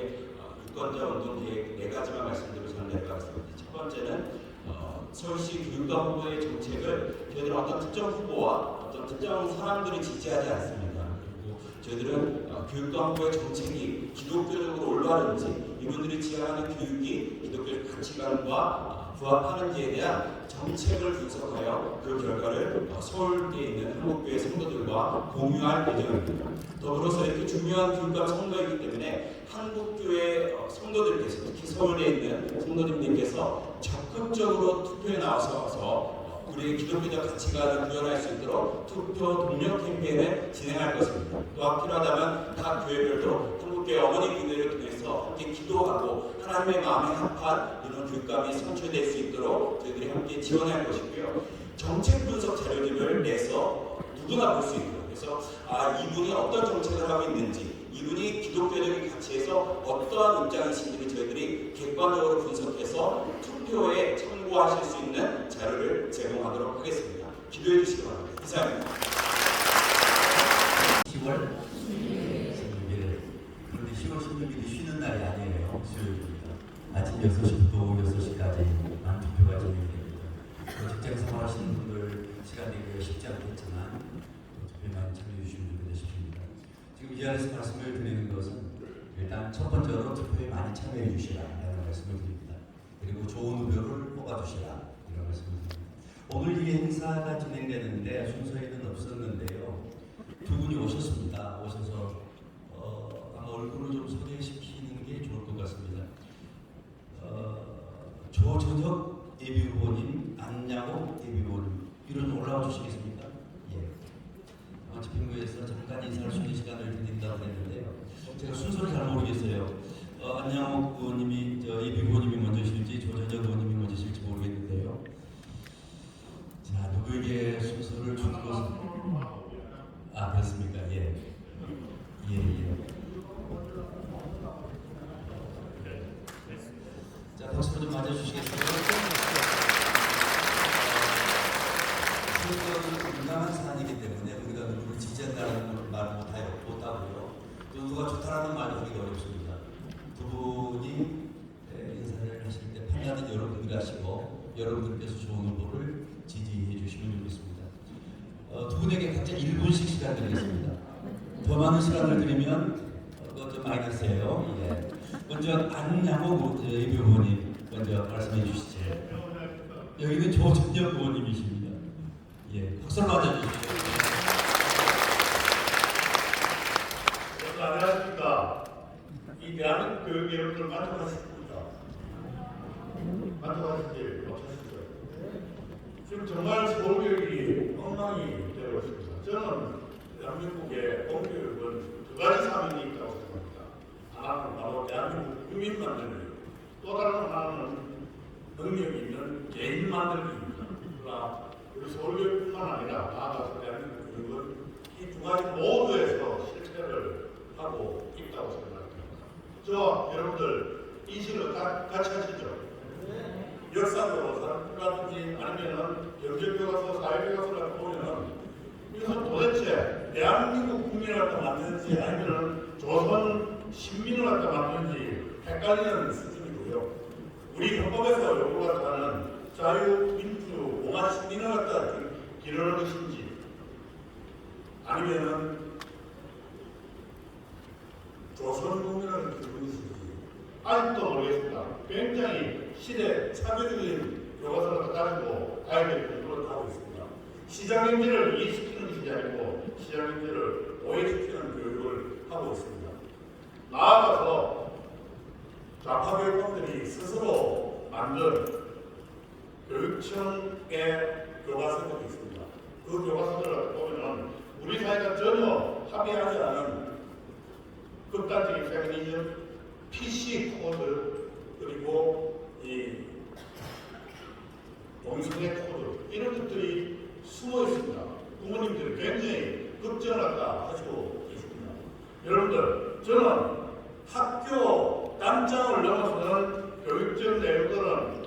유권자 운동 계획 4가지만 말씀드리고 저는 내려가겠습니다. 첫 번째는 서울시 교육감 후보의 정책을 저희들은 어떤 특정 후보와 어떤 특정 사람들이 지지하지 않습니다. 그리고 저희들은 교육감 후보의 정책이 기독교적으로 올바른지 이분들이 지향하는 교육이 기독교 가치관과 부합하는지에 대한 정책을 분석하여 그 결과를 서울대에 있는 한국교회 성도들과 공유할 예정입니다. 더불어서 이렇게 중요한 교육감 선거이기 때문에 한국교회 성도들께서 특히 서울대에 있는 성도님들께서 적극적으로 투표에 나와서 우리의 기독교적 가치관을 구현할 수 있도록 투표 동력 캠페인을 진행할 것입니다. 또한 필요하다면 각 교회별로 한국교회 어머니 교회를 통해서 함께 기도하고 하나님의 마음에 합한 이런 교육감이 선출될 수 있도록 저희들이 함께 지원할 것이고요. 정책 분석 자료집을 내서 누구나 볼 수 있도록 그래서 이분이 어떤 정책을 하고 있는지 이분이 기독교적인 가치에서 어떠한 입장이신지를 저희들이 객관적으로 분석해서 투표에 참고하실 수 있는 자료를 제공하도록 하겠습니다. 기도해 주시기 바랍니다. 이상입니다. 10월 16일. 그런데 10월 16일이 쉬는 날이 아니에요. 수요일입니다. 아침 6시부터 오후 6시까지만 투표가 진행됩니다. 직장 생활하시는 분들 시간 내기가 쉽지 않겠지만 투표에 많이 참여해 주시면 좋겠다 싶습니다. 지금 이 자리에서 말씀을 드리는 것은 일단 첫 번째로 투표에 많이 참여해 주시라라는 말씀을 드립니다. 그리고 좋은 후보를 뽑아주시라 이런 말씀을 드립니다. 오늘 이 행사가 진행되는데 순서에는 없었는데요. 두 분이 오셨습니다. 오셔서 아마 얼굴을 좀 소개시키는 게 좋을 것 같습니다. 조전혁 예비후보님, 안양옥 예비후보님 이런 올라와 주시겠습니까? 예. 집행부에서 잠깐 인사할 수 있는 시간을 드린다고 했는데요. 제가 순서를 잘 모르겠어요. 안양옥 의원님이 예비후보님이 먼저실지 조전혁 의원님이 먼저실지 모르겠는데요. 자, 누구에게 순서를 줄 것은? 그렇습니까? 예. 자, 박수로 좀 맞아주시겠어요? 선거는 민감한 사안이기 때문에 우리가 누구를 지지한다는 말은 못하고요. 또 누가 좋다라는 말도 하기가 어렵습니다. 두 분이 인사를 하실 때 판단은 여러분들이 하시고 여러분들께서 좋은 후보를 지지해 주시면 좋겠습니다. 두 분에게 각자 1분씩 시간 드리겠습니다. 더 많은 시간을 드리면 좀 마이너스예요. 예. 먼저 안양옥 예비후보님 먼저 말씀해 주시죠. 여기는 조전혁 의원님이십니다. 예, 박수로 맞아주십시오. 안녕하십니까. 이 대한민국 교육 여러분들 만족하십니까? 만족하시지 못하시죠? 지금 정말 서울교육이 엉망이 되고 있습니다. 저는 대한민국의 공교육은 두 가지 사명이 있다고 생각합니다. 하나는 바로 대한민국 국민 만들기, 또 다른 하나는 능력 있는 개인 만들기입니다. 그러나 우리 서울교육뿐만 아니라 나아가서 대한민국 교육은 이 두 가지 모두에서 실패를 하고 있다고 생각합니다. 저 여러분들 인식을 같이 하시죠? 역사교과서라든지 아니면은 경제교과서, 사회교과서를 보면은 이것은 도대체 대한민국 국민을 갖다 만드는지 아니면은 조선 신민을 갖다 만드는지 헷갈리는 수준이고요. 우리 헌법에서 요구하는 자유, 민주, 공화 시민을 갖다 기르는 것인지 아니면은 조선 국민을 기르는 것인지 아직도 모르겠습니다. 굉장히 시대 차별적인 교과서를 가지고 아이들 공부를 하고 있습니다. 시장경제를 이해시키는 것이 아니고 시장경제를 오해시키는 교육을 하고 있습니다. 나아가서 좌파 교육감들이 스스로 만든 교육청의 교과서가 있습니다. 그 교과서들을 보면 우리 사회가 전혀 합의하지 않은 극단적인 페미니즘, PC 코드, 그리고 이 동성애 코드 이런 것들이 숨어 있습니다. 부모님들이 굉장히 걱정하다 하시고 있습니다. 여러분들, 저는 학교 단장을 넘어서는 교육적 내용들은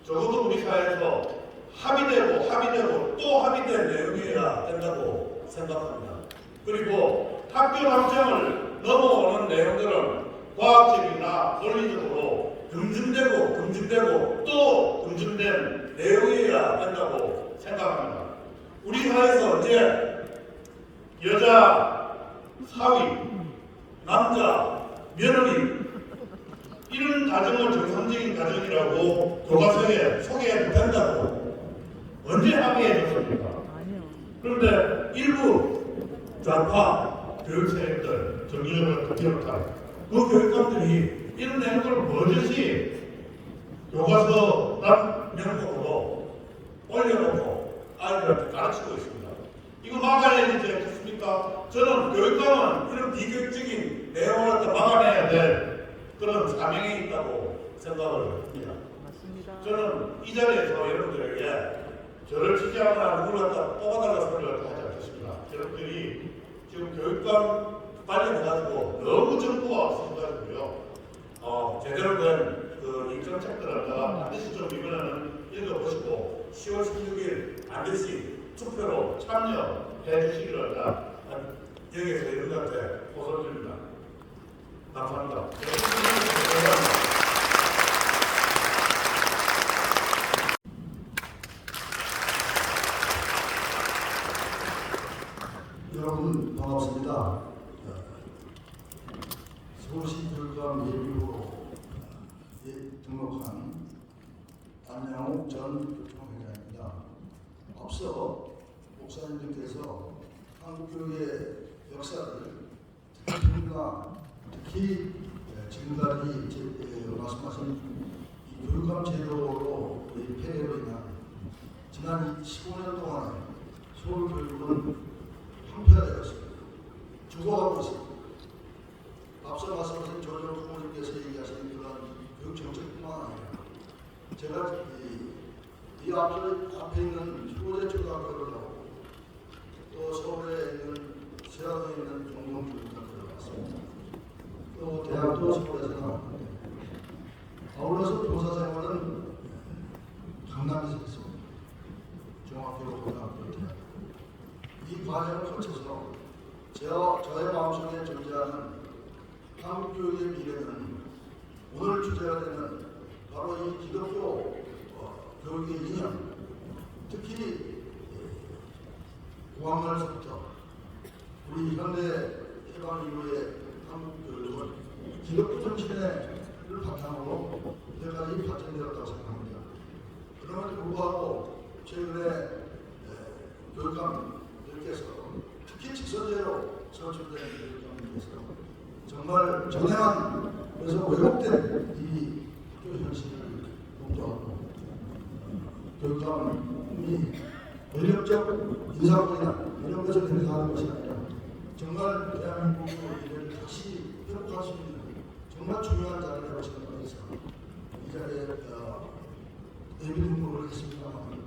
적어도 우리 사회에서 합의되고 또 합의된 내용이어야 된다고 생각합니다. 그리고 학교 단장을 넘어오는 내용들은 과학적이나 논리적으로 검증되고 또 검증된 내용이어야 된다고 생각합니다. 우리 사회에서 이제 여자 사위, 남자 며느리 이런 가정을 정상적인 가정이라고 교과서에 소개해도 된다고 언제 합의해줬습니까? 그런데 일부 좌파 교육세력들, 정규적으로 비롯한 그 교육감들이 이런 내용을 버젓이 교과서 명목으로 올려놓고 아이들한테 가르치고 있습니다. 이거 막아야 되지 않겠습니까? 저는 교육감은 이런 비교육적인 내용을 갖다 막아내야 될 그런 사명이 있다고 생각을 합니다. 저는 이 자리에서 여러분들에게 저를 지지하거나 누구를 갖다 뽑아달라는 소리를 하지 않겠습니다. 여러분들이 지금 교육감 관련해가지고 너무 정보가 없으셔가지고요. 제대로 된 그 인정책들을 반드시 좀 이번에는 읽어보시고 10월 16일 반드시 투표로 참여해 주시기를 여기에서 여러분들한테 호소드립니다. 감사합니다. 여러분 반갑습니다. 서울시 교육감 예비후보로 등록한 안양욱 전 교육청회장입니다. 앞서 목사님들께서 한국 교육의 역사를 특히 지금까지 말씀하신 이 교육감 제도로 폐해로 인한 지난 15년 동안 서울 교육은 황폐화되었습니다. 죽어가고 있습니다. 앞서 말씀하신 조정 부모님께서 얘기하신 그런 교육 정책뿐만 아니라 제가 이 앞에 있는 휴고제 초등학교를 나오고 또 서울에 있는 세화동에 있는 종동중학교를 나왔습니다. 또 대학도 서울에서 나왔는데 아울러서 교사 생활은 강남에서 했습니다. 중학교, 고등학교, 대학. 이 과정을 거쳐서 저의 마음속에 존재하는 한국 교육의 미래는 오늘 주제가 되는 바로 이 기독교 교육의 이념, 특히 고학년서부터 우리 현대 해방 이후의 한국 교육은 기독교 정신을 바탕으로 여기까지 발전되었다고 생각합니다. 그럼에도 불구하고 최근에 교육감들께서 특히 직선제로 선출된 교육감들께서 정말 정해한 그래서 왜곡된 이 학교 현실을 공부하고 교육감이 권력적 인사권이나 이런 것을 행사하는 것이 아니라 정말 대한민국의 미래를 다시 회복할 수 있는 정말 중요한 자리라고 생각해서 이 자리에 예비 등록을 했습니다만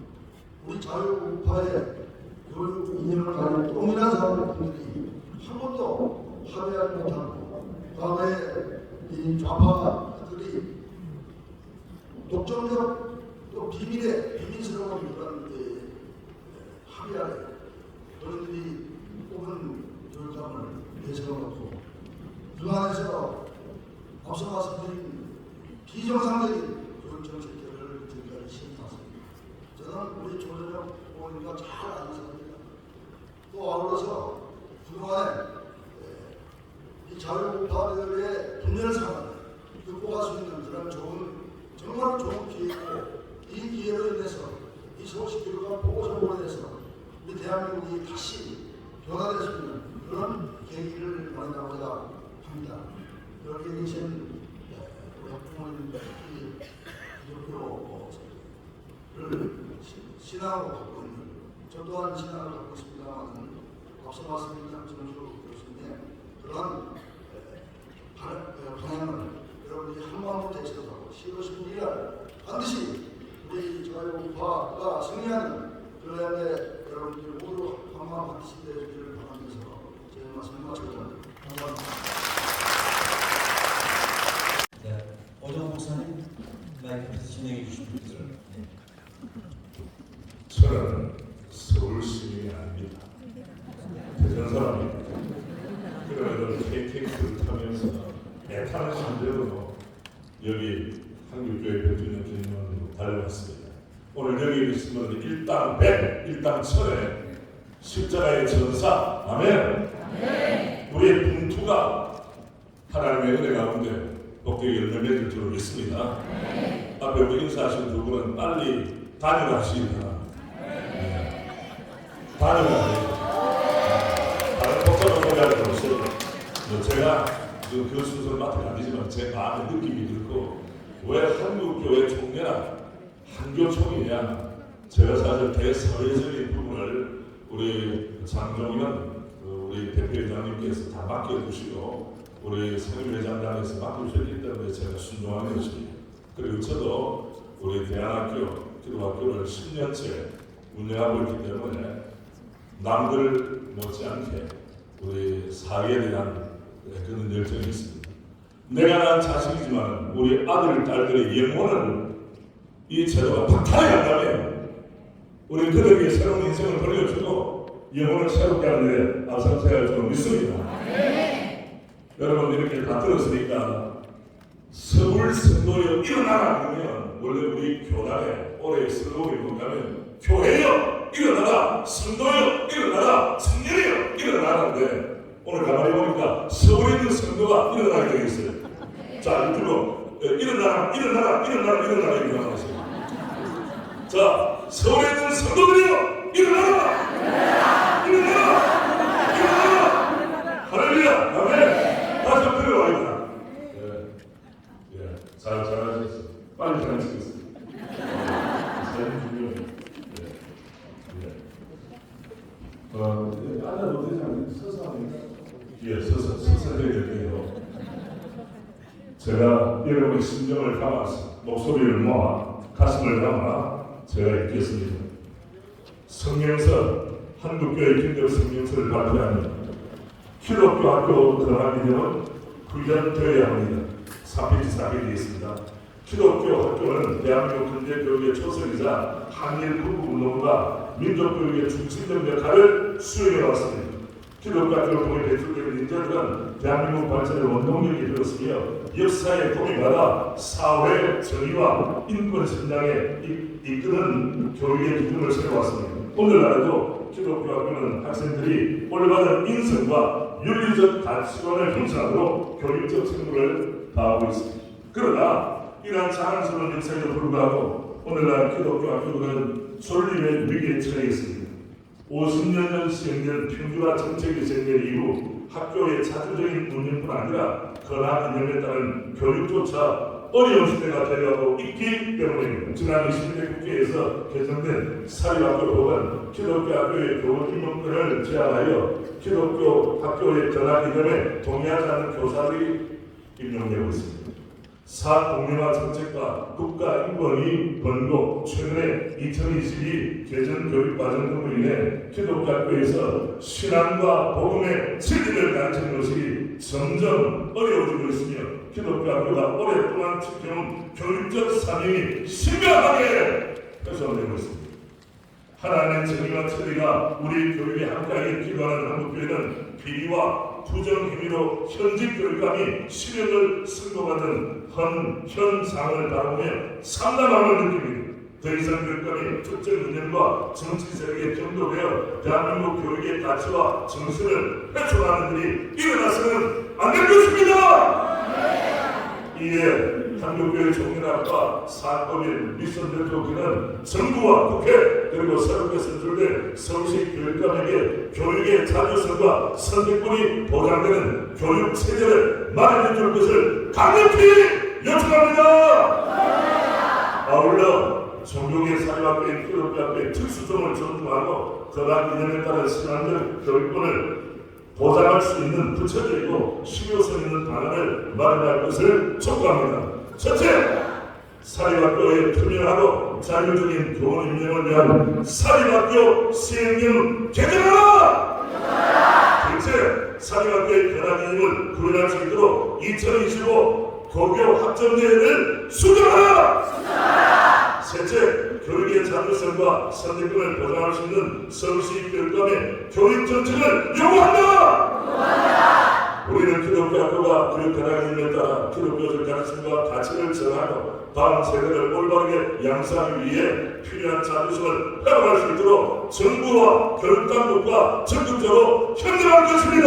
우리 자유우파의 교육 이념을 가진 동일한 사람들이 한 번도 합의하지 못하고 과거에 이 좌파들이 독점적 또 비밀스러운 그런 합의 아래 그런들이 뽑은 교육감을 내세워놓고 그 안에서 앞서 말씀드린 비정상적인 교육정책들을 지금까지 시행했습니다. 저는 우리 조전혁 의원님과 잘 아는 사람입니다. 또 아울러서 그동안에 이 자유우파들의 분열상을 극복할 수 있는 그런 정말 좋은 기회고 이 기회로 인해서 이 서울시 교육감 보고서로 인해서 우리 대한민국이 다시 변화될 수 있는 그런 계기를 마련하고자 합니다. 그렇게 계신 우리 부모님들, 특히 기독교 신앙으로 갖고 있는, 저 또한 신앙을 갖고 있습니다만 앞서 말씀드린 정수 교수님의 그러한 방향을 여러분들이 한 마음으로 대처하고 10월 11일 반드시 우리 자유화가 승리하는 그날에 여러분들 모두 한 마음 같이 되기를 바라면서 제 말씀을 마치겠습니다. 감사합니다. 자, 오정 목사님 마이크에서 진행해 주시면 저는 서울 시민이 아닙니다. 대전 사람입니다. 그러면 KTX를 타면서 애타는 심정으로 여기 한국교회 백주년 주님으로 달려왔습니다. 오늘 여기 있으면 일당 100, 일당 1000에 십자가의 전사, 아멘. 우리의 분투가 하나님의 은혜 가운데 복되게 열매 맺을 줄 믿습니다. 앞에 우리 인사하신 두 분은 빨리 다녀가시리라. 다녀가시리라. 다른 복잡한 소리할 없어요. 제가 그 순서를 맡으면 안 되지만 제 마음의 느낌이 들고 왜 한국교회 총회나 한교총이냐, 제가 사실 대사회적인 부분을 우리 장종현 우리 대표회장님께서 다 맡겨주시고 우리 상임회장단에서 맡겨주셨기 때문에 제가 순종하는 것입니다. 그리고 저도 우리 대안학교, 기도학교를 10년째 운영하고 있기 때문에 남들 못지않게 우리 사회에 대한 그런 열정이 있습니다. 내가 난 자식이지만 우리 아들, 딸들의 영혼을 이 제도가 박탈해 간다면 우리 그들에게 새로운 인생을 돌려주고 영혼을 새롭게 하는 데 앞장서야 할 줄 믿습니다. 여러분 이렇게 다 들었으니까 서울 선도여 일어나라 그러면 원래 우리 교단의 올해 슬로건이 뭔가면 교회여 일어나라, 선도여 일어나라, 청년이여 일어나라는데 오늘 가만히 보니까 서울에 있는 선도가 일어나게 되어 있어요. 자, 이쪽으로 일어나라, 일어나라, 일어나라, 일어나라 이렇게 나왔어요. 자, 서울에 있는 선도들이여 일어나라, 일어나라, 일어나라, 할렐루야, 아멘. 다시 한번 들어와야겠다. 잘하셨어요. 빨리 잘하시겠습니다. 사진 중요해요. 앉아도 되지 않나요? 서서 합니까? 예, 서서 해야 될게요. 제가 여러분의 심정을 담아서 목소리를 모아 가슴을 담아 제가 읽겠습니다. 성경서 한국교회 김대우 성경서를 발표하며 기독교 학교 들어가게 되면 훈련되어야 합니다. 4페이지 4페이지에 있습니다. 기독교 학교는 대한민국 현대 교육의 초석이자 한일 군부운동과 민족교육의 중심적 역할을 수행해 왔습니다. 기독교 학교를 통해 배출되는 인재들은 대한민국 발전의 원동력이 되었으며 역사의 도움을 받아 사회 정의와 인권 성장에 이끄는 교육의 기준을 세워왔습니다. 오늘날에도 기독교 학교는 학생들이 올바른 인성과 윤리적 가치관을 형성하도록 교육적 책무를 다하고 있습니다. 그러나 이러한 자랑스러운 역사에도 불구하고 오늘날 기독교 학교들은 존립의 위기에 처해 있습니다. 50년 전 시행된 평준화 정책이 시행된 이후 학교의 자주적인 운영뿐 아니라 건학 이념에 따른 교육조차 어려운 시대가 되어가고 있기 때문입니다. 지난 21대 국회에서 개정된 사립학교법은 기독교 학교의 교원 임원권을 제한하여 기독교 학교의 건학 이념에 동의하지 않는 교사들이 임용되고 있습니다. 사공론화 정책과 국가인권위 번복, 최근에 2022 개정 교육과정 등으로 인해 기독교 학교에서 신앙과 복음의 진리를 가르치는 것이 점점 어려워지고 있으며 기독교 학교가 오랫동안 지켜온 교육적 사명이 심각하게 훼손되고 있습니다. 하나님의 정의와 chân理가 우리 교육에 함께하길 기도하는 한국교회는 비리와 부정행위로 현직 교육감이 실현을 선고받는 현상을 바라보며 상담함을 느낍니다. 더 이상 교육감이 특정 이념과 정치 세력에 경도되어 대한민국 교육의 가치와 정신을 훼손하는 일이 일어나서는 안 될 것입니다. 이에 한국교회 총연합과 사법인 미션 대표기는 정부와 국회 그리고 새롭게 선출된 서울시 교육감에게 교육의 자주성과 선택권이 보장되는 교육 체제를 마련해 줄 것을 강력히 요청합니다. 아울러 종교계 사회 사립학교인 기독교학교의 특수성을 존중하고 거각 이념에 따른 신앙적 교육권을 보장할 수 있는 구체적이고 실효성 있는 방안을 마련할 것을 촉구합니다. 첫째, 사립학교의 투명하고 자율적인 교원 임명을 위한 사립학교 시행령 개정하라! 둘째, 사립학교의 변화 기능을 구현할 수 있도록 2025 고교 학점제를 수정하라! 셋째, 교육의 자율성과 선택권을 보장할 수 있는 서울시 교육감의 교육 정책을 요구한다! 우리는 기독교 학교가 교육 변화 기능에 따라 기독교적 가르침과 가치를 정하고 다음 세대를 올바르게 양성하기 위해 필요한 자주성을 회복할 수 있도록 정부와 교육당국과 적극적으로 협력할 것입니다.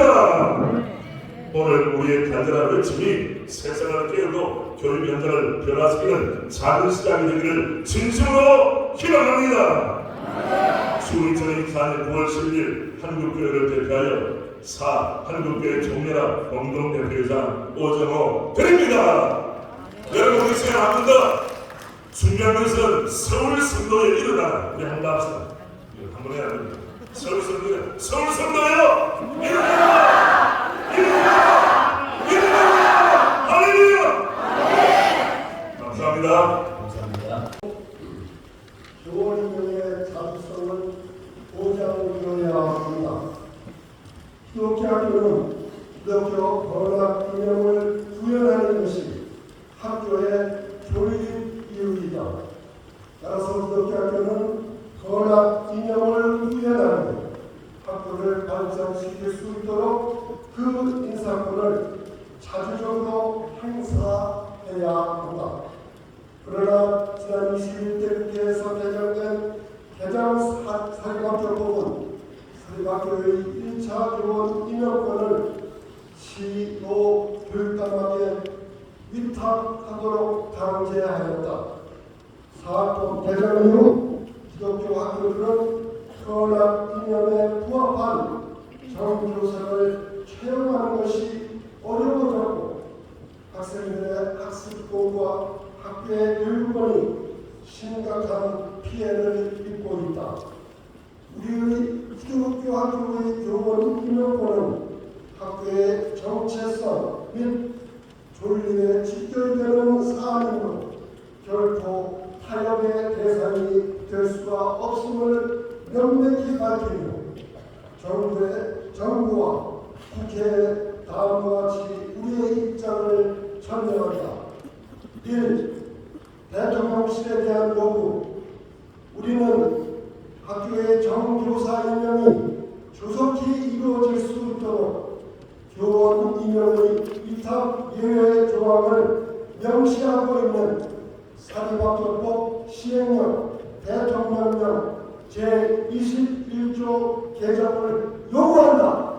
오늘 우리의 간절한 외침이 세상을 깨우고 교육 현장을 변화시키는 작은 시작이 되기를 진심으로 희망합니다. 주 2024년 9월 11일 한국교회를 대표하여 한국교회 종례라 공동대표이사 오정호 드립니다. 여러분 우리 시간 한 번 더 중요한 것은 서울 성도에 일어나 우리 한번 합시다. 한번 해야 됩니다. 서울 성도예요 일어나! 할렐루야! 감사합니다. 교원임명의 자주성을 보장되어야 합니다. 기독교 학교는 기독교 번학 임명을 구현하는 것이 학교의 교육 이유이다. 따라서 기독교 학교는 번학 임명을 구현하는 학교를 발전시킬 수 있도록 그 인사권을 자주적으로 행사해야 한다. 그러나 지난 21대 국회에서 개정된 사립학교법은 사립학교의 1차 교원 임명권을 시도 교육감에게 위탁하도록 강제하였다. 사학법 개정 이후 기독교 학교들은 헌학 이념에 부합한 정교사를 채용하는 것이 어려워졌고 학생들의 학습권과 학교의 교육권이 심각한 피해를 입고 있다. 우리의 기독교 학교의 교원 임명권은 학교의 정체성 및 존립에 직결되는 사안이므로 결코 타협의 대상이 될 수가 없음을 명백히 밝히며 정부와 국회에 다음과 같이 우리의 입장을 전달한다. 1. 대통령실에 대한 요구. 우리는 학교의 정교사 임명이 조속히 이루어질 수 있도록 교원 임명의 위탁 예외 조항을 명시하고 있는 사립학교법 시행령 대통령령 제21조 개정을 요구한다.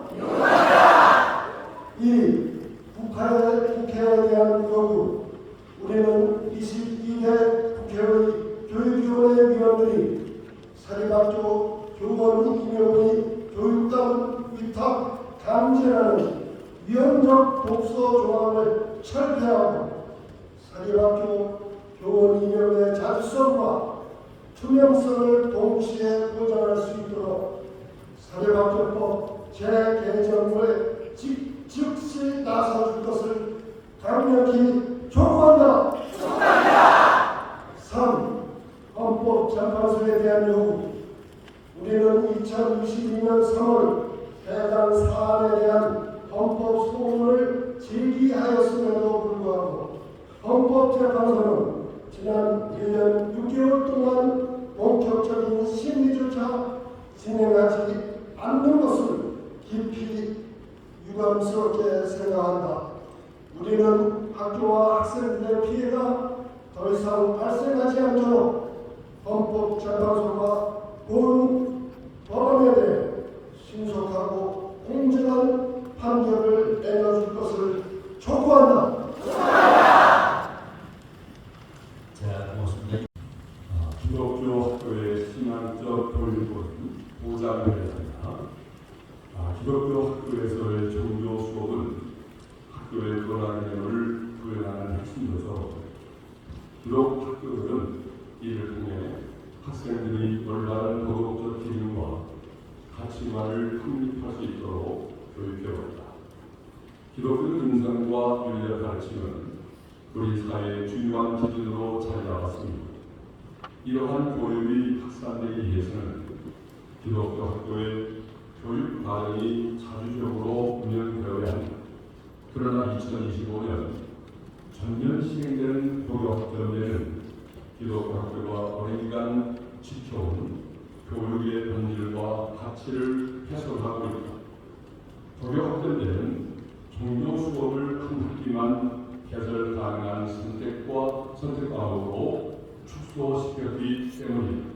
2. 국회에 대한 요구. 우리는 22대 국회의 교육위원회 위원들이 사립학교 교원 임명의 교육감 위탁 강제라는 위헌적 독소 조항을 철폐하고 사립학교 교원 임명의 자주성과 투명성을 동시에 보장할 수 있도록 사립학교법 재개정을 즉시 나서줄 것을 강력히 촉구한다. 3. 헌법재판소에 대한 요구. 우리는 2022년 3월 해당 사안에 대한 헌법 소원을 제기하였음에도 불구하고 헌법재판소는 지난 1년 6개월 동안 본격적인 심리조차 진행하지 않는 것을 깊이 유감스럽게 생각한다. 우리는 학교와 학생들의 피해가 더 이상 발생하지 않도록 헌법재판소가 본 법안에 대해 신속하고 공정한 판결을 내려줄 것을 촉구한다. 자, 고맙습니다. 기독교 학교의 신앙적 교육은 보장을 해야 한다. 기독교 학교에서의 종교 수업은 학교의 변화기능을 구현하는 핵심이어서 기독 학교들은 이를 통해 학생들이 올바른 도덕적 기준과 가치관을 확립할 수 있도록 교육해왔다. 기독교 인성과 윤리의 가르침은 우리 사회의 중요한 기준으로 자리 잡았습니다. 이러한 교육이 확산되기 위해서는 기독교 학교의 교육 과정이 자주적으로 운영되어야 합니다. 그러나 2025년 전면 시행되는 교육학점제는 기독교 학교가 오랜 기간 지켜온 교육의 본질과 가치를 훼손하고 있다. 교육학점제는 종교 수업을 한 학기만 개설 가능한 선택 과목으로 축소시켰기 때문입니다.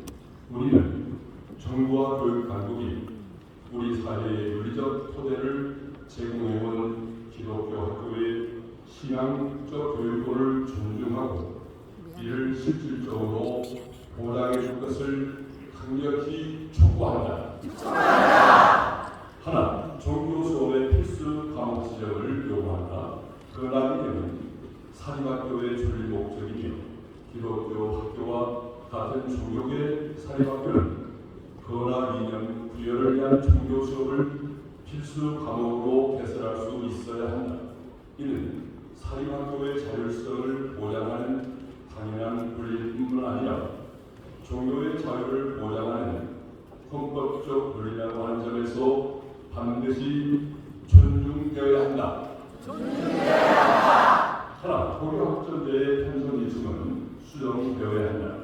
우리는 정부와 교육 당국이 우리 사회의 윤리적 토대를 제공해온 기독교 학교의 신앙적 교육권을 존중하고 이를 실질적으로 보장해 줄 것을 강력히 촉구한다. 하나, 종교 수업의 필수 과목 지정을 요구한다. 그러나 이는 사립학교의 존립 목적이며 기독교 학교와 같은 종교계 사립학교는 거나 이념 부여를 위한 종교 수업을 필수 과목으로 개설할 수 있어야 한다. 이는 사립학교의 자율성을 보장하는 당연한 권리뿐만 아니라 종교의 자유를 보장하는 헌법적 권리라고 하는 점에서 반드시 존중되어야 한다. 하나, 교육학점제의 편성 일정은 수정되어야 한다.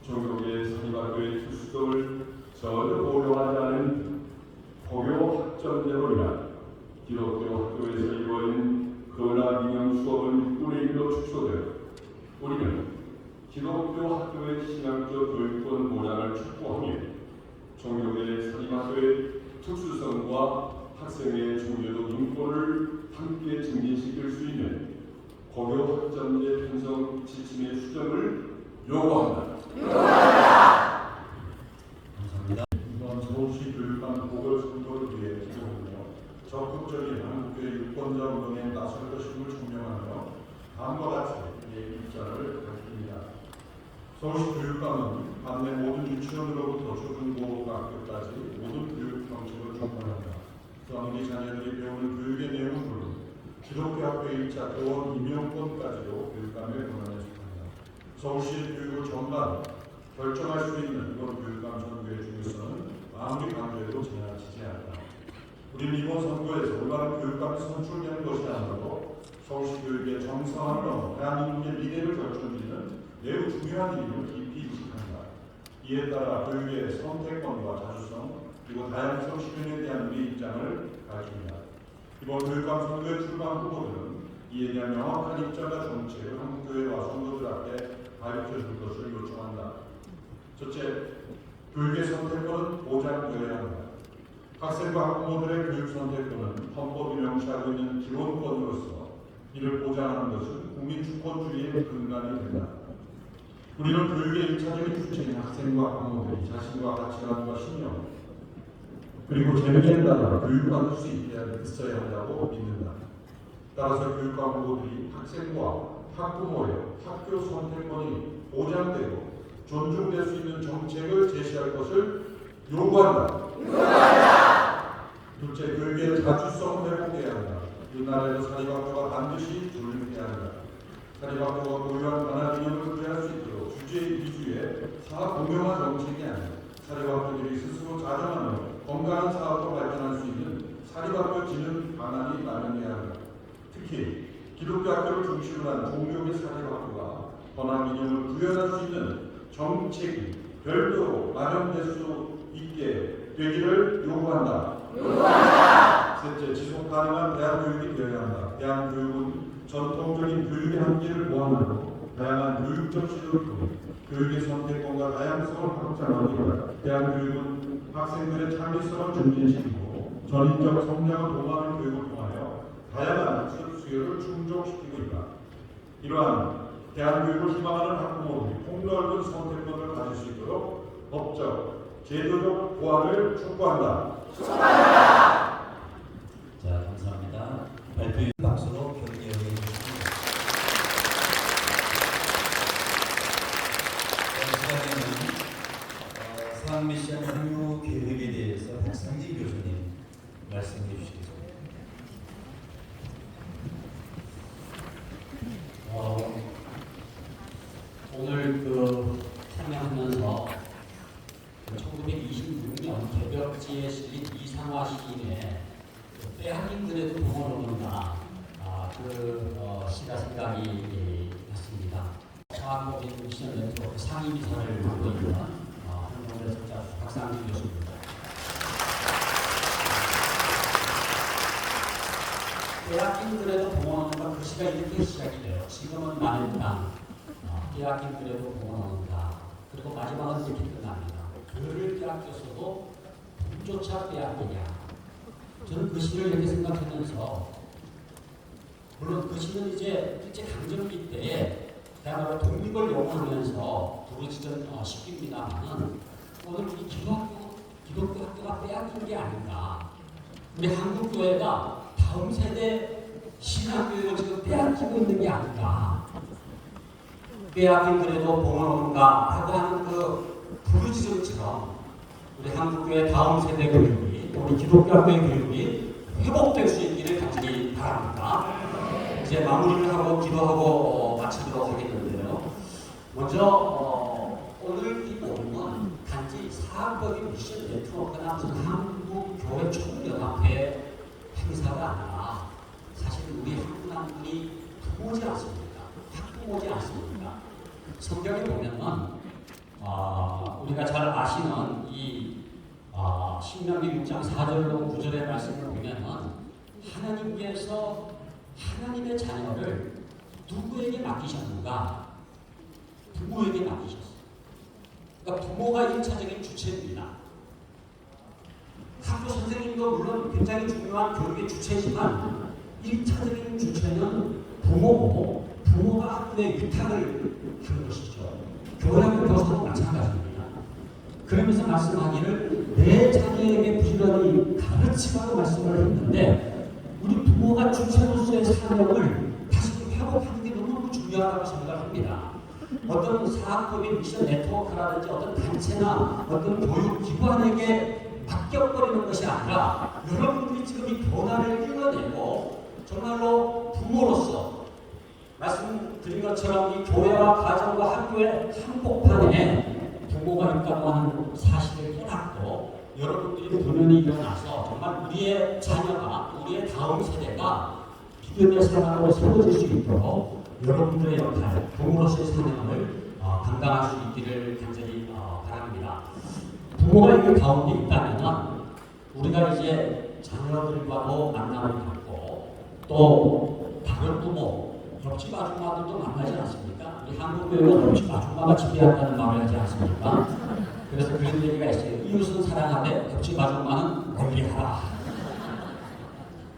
종교계 사립학교의 특수성을 전혀 고려하지 않은 고교학점제로 인한 기독교 학교에서 이루어진 거나 민영 수업은 6분의 1로 축소되어 우리는 기독교 학교의 신앙적 교육권 보장을 촉구하며 종교계 사립학교의 특수성과 학생의 종교적 인권을 함께 증진시킬 수 있는 고교학점제 편성 지침의 수정을 요구한다. 감사합니다. 이번 서울시 교육감 보궐선거를 위해 기도하며 적극적인 한국교회 유권자 운동에 나설 것임을 증명하며 다음과 같이 의 입장을 밝힙니다. 서울시 교육감은 반내 모든 유치원으로부터 초중고등학교까지 모든 교육 정책을 주관한다. 또한 우리 자녀들이 배우는 교육의 내용은 물론 기독교 학교의 1차 교원 임용권까지도 교육감의 권한에 속한다. 서울시의 교육을 전반 결정할 수 있는 이번 교육감 선거의 중요성은 아무리 강조해도 지나치지 않다. 우리는 이번 선거에서 올바른 교육감이 선출되는 것이 아니라도 서울시 교육의 정상화를 넘어 대한민국의 미래를 결정짓는 매우 중요한 일임을 깊이 인식한다. 이에 따라 교육의 선택권과 자주성 그리고 다양성 실현에 대한 우리 입장을 밝힙니다. 이번 교육감 선거에 출마한 후보들은 이에 대한 명확한 입장과 정책을 한국교회와 성도들 앞에 밝혀줄 것을 요청한다. 첫째, 교육의 선택권은 보장되어야 한다. 학생과 학부모들의 교육 선택권은 헌법이 명시하고 있는 기본권으로서 이를 보장하는 것은 국민주권주의의 근간이 된다. 우리는 교육의 1차적인 주체인 학생과 학부모들이 자신과 가치관과 신념 그리고 재능에 따라 교육받을 수 있어야 한다고 믿는다. 따라서 교육과 후보들이 학생과 학부모의 학교 선택권이 보장되고 존중될 수 있는 정책을 제시할 것을 요구한다. 둘째, 교육의 자주성 회복해야 한다. 우리나라에서 사립학교가 반드시 존립해야 한다. 사립학교가 고유한 관할 이념을 구현할 수 있도록 주제 위주의 사공영화 정책이 아니라 사립학교들이 스스로 자정하며 건강한 사업으로 발전할 수 있는 사립학교 진흥 방안이 마련돼야 한다. 특히 기독교 학교를 중심으로 한 종교계 사립학교가 권한 이념을 구현할 수 있는 정책이 별도로 마련될 수 있게 되기를 요구한다. 셋째, 지속 가능한 대학교육이 되어야 한다. 대학교육은 전통적인 교육의 한계를 보완하고 다양한 교육적 시도를 통해 교육의 선택권과 다양성을 확장하고 대학교육은 학생들의 창의성을 증진시키고 전인적 성장을 도모하는 교육을 통하여 다양한 학습 수요를 충족시키고 있다. 이러한 대한교육을 희망하는 학부모들이 폭넓은 선택권을 가질 수 있도록 법적, 제도적 보완을 촉구한다. 자, 감사합니다. 발표 박수로 경례해 주십니다. 시간에는 사학미션 공유 계획에 대해서 박상진 교수님 말씀해 주시겠습니다. 오늘 참여하면서 1926년 개벽지에 실린 이상화 시인의 빼앗긴 그래도 동원론가 시가 생각이 났습니다. 사학법인 미션 네트워크 상임이사를 맡고 있는 한국대 석자 박상진 교수입니다. 빼앗긴 그래도 동원론가 그 시가 이렇게 시작이 돼요. 지금은 많은 땅, 빼앗긴 그래도 동원론가. 그리고 마지막은 이렇게 끝납니다. 그를 빼앗겼어도 쫓아 빼앗기냐. 저는 그 시를 이렇게 생각하면서, 물론 그 시는 이제 일제강점기 때에 그야말로 독립을 요구하면서 부르짖은 시기입니다만, 오늘 우리 기독교 학교가 빼앗긴 게 아닌가. 우리 한국교회가 다음 세대 신학교육을 지금 빼앗기고 있는 게 아닌가. 빼앗긴 그래도 봉헌론가 하고 하는 그 부르짖음처럼 우리 한국교회 다음 세대 교육이, 우리 기독교학교의 교육이 회복될 수 있기를 간절히 바랍니다. 이제 마무리를 하고 기도하고 마치도록 하겠는데요. 먼저 오늘 이 모임은 단지 사학법인 미션 네트워크나 한국교회 총연합회 행사가 아니라 사실 우리 한국인이 부모지 않습니까? 학부모지 않습니까? 성경에 보면은 우리가 잘 아시는 이 신명기 6장 4절로 9절의 말씀을 보면은 하나님께서 하나님의 자녀를 누구에게 맡기셨는가? 부모에게 맡기셨어요. 그러니까 부모가 1차적인 주체입니다. 학교 선생님도 물론 굉장히 중요한 교육의 주체지만 1차적인 주체는 부모고, 부모가 학교에 위탁을 하는 것이죠. 교회학교 교사도 마찬가지입니다. 그러면서 말씀하기를 내 자녀에게 부지런히 가르치라고 말씀을 했는데, 우리 부모가 주체로서의 사명을 다시 회복하는 게 너무 중요하다고 생각합니다. 어떤 사학법인 미션 네트워크라든지 어떤 단체나 어떤 교육기관에게 맡겨버리는 것이 아니라 여러분들이 지금 이 변화를 이뤄내고 정말로 부모로서 말씀드린 것처럼 이 교회와 가정과 학교의 한복판에 부모가 있다고 하는 사실을 깨닫고 여러분들이 도면이 일어나서 정말 우리의 자녀가, 우리의 다음 세대가 믿음의 사람으로 세워질 수 있도록 여러분들의 역할, 부모로서의 사명을 감당할 수 있기를 간절히 바랍니다. 부모가 이 가운데 있다면 우리가 이제 자녀들과도 만남을 갖고 또 다른 부모, 옆집 아줌마들도 만나지 않습니까? 우리 한국교회는 옆집 아줌마가 지배한다는 말을 하지 않습니까? 그래서 그런 얘기가 있어요. 이웃은 사랑하되 옆집 아줌마는 멀리하라.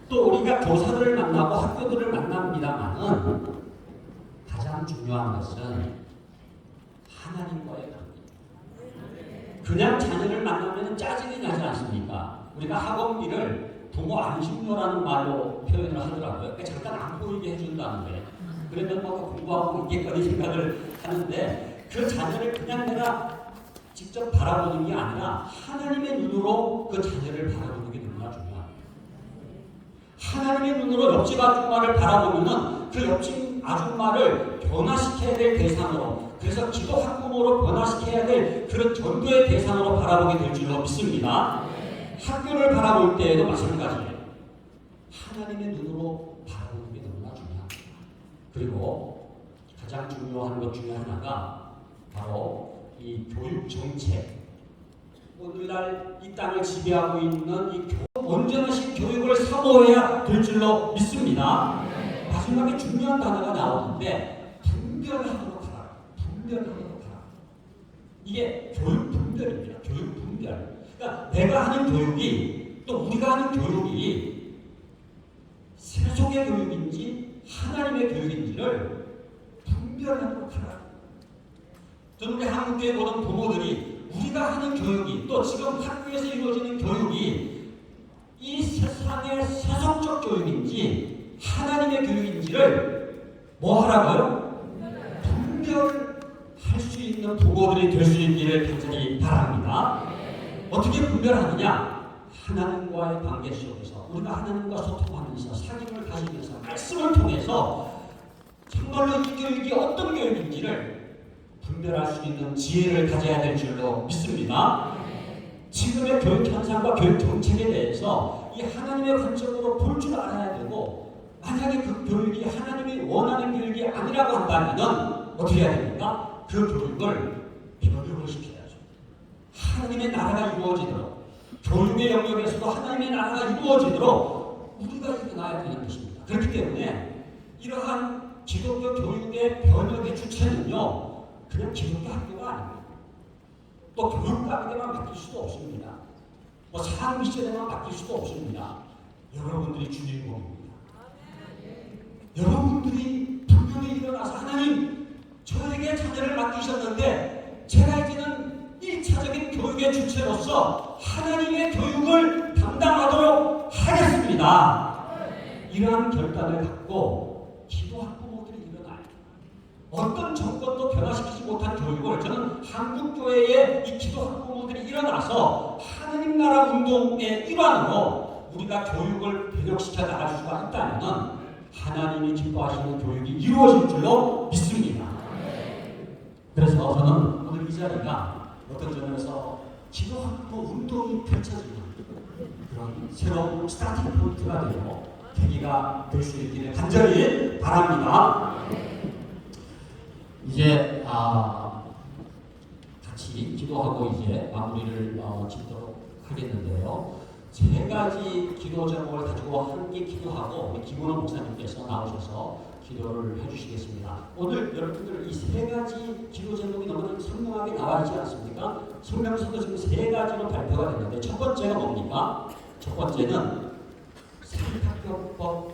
또 우리가 교사들을 만나고 학교들을 만납니다만은 가장 중요한 것은 하나님과의 관계. 그냥 자녀를 만나면 짜증이 나지 않습니까? 우리가 학원비를 부모 안심료라는 말로 표현을 하더라고요. 그러니까 잠깐 안 보이게 해준다는 거예요. 그러면 뭐 공부하고 있겠거니 생각을 하는데, 그 자녀를 그냥 내가 직접 바라보는 게 아니라 하나님의 눈으로 그 자녀를 바라보는 게 너무나 중요합니다. 하나님의 눈으로 옆집 아줌마를 바라보면은 그 옆집 아줌마를 변화시켜야 될 대상으로, 그래서 기도 학부모로 변화시켜야 될 그런 전도의 대상으로 바라보게 될 줄로 믿습니다. 학교를 바라볼 때에도 마찬가지예요. 하나님의 눈으로 바라보는 게 너무나 중요합니다. 그리고 가장 중요한 것 중에 하나가 바로 이 교육 정책. 오늘날 이 땅을 지배하고 있는 이 온전하신 교육을 사모해야 될 줄로 믿습니다. 마지막에 중요한 단어가 나오는데 분별하도록 하라. 분별하도록 하라. 이게 교육 분별입니다. 교육 분별. 그러니까 내가 하는 교육이, 또 우리가 하는 교육이 세속의 교육인지 하나님의 교육인지를 분별하도록 하라. 저는 우리 한국교회 모든 부모들이 우리가 하는 교육이, 또 지금 학교에서 이루어지는 교육이 이 세상의 세속적 교육인지 하나님의 교육인지를 뭐 하라고요? 분별할 수 있는 부모들이 될 수 있기를 간절히 바랍니다. 어떻게 분별하느냐? 하나님과의 관계 속에서 우리가 하나님과 소통하면서 사귐을 가지면서 말씀을 통해서 정말로 이 교육이 어떤 교육인지를 분별할 수 있는 지혜를 가져야 될 줄로 믿습니다. 지금의 교육 현상과 교육 정책에 대해서 이 하나님의 관점으로 볼 줄 알아야 되고, 만약에 그 교육이 하나님이 원하는 교육이 아니라고 한다면 어떻게 해야 됩니까? 그 교육을 변형을 시켜야죠. 하나님의 나라가 이루어지도록, 교육의 영역에서도 하나님의 나라가 이루어지도록 우리가 일어나야 되는 것입니다. 그렇기 때문에 이러한 기독교 교육의 변혁의 주체는요, 그냥 기독교 학교가 아닙니다. 또 교육과학에만 맡길 수도 없습니다. 뭐 사학 미션에만 맡길 수도 없습니다. 여러분들이 주인공입니다. 여러분들이 분명히 일어나서 하나님, 저에게 자녀를 맡기셨는데 제가 이제는 1차적인 교육의 주체로서 하나님의 교육을 담당하도록 하겠습니다. 이러한 결단을 갖고 기도 학부모들이 일어나요. 어떤 정권도 변화시키지 못한 교육을, 저는 한국교회의 이 기도 학부모들이 일어나서 하나님 나라 운동의 일환으로 우리가 교육을 배력시켜 나갈 수가 있다면 하나님이 기뻐하시는 교육이 이루어질 줄로 믿습니다. 그래서 저는 오늘 이 자리가 어떤 점에서 기도 학부모 운동이 펼쳐지는 그런 새로운 스타팅 포인트가 되고 계기가 될 수 있기를 간절히 바랍니다. 이제 같이 기도하고 이제 마무리를 짓도록 하겠는데요. 세 가지 기도 제목을 가지고 함께 기도하고 우리 김원호 목사님께서 나오셔서 기도를 해주시겠습니다. 오늘 여러분들 이 세 가지 기도 제목이 너무 선명하게 나와 있지 않습니까? 성경에서도 지금 세 가지로 발표가 됐는데 첫 번째가 뭡니까? 첫 번째는 사립학교법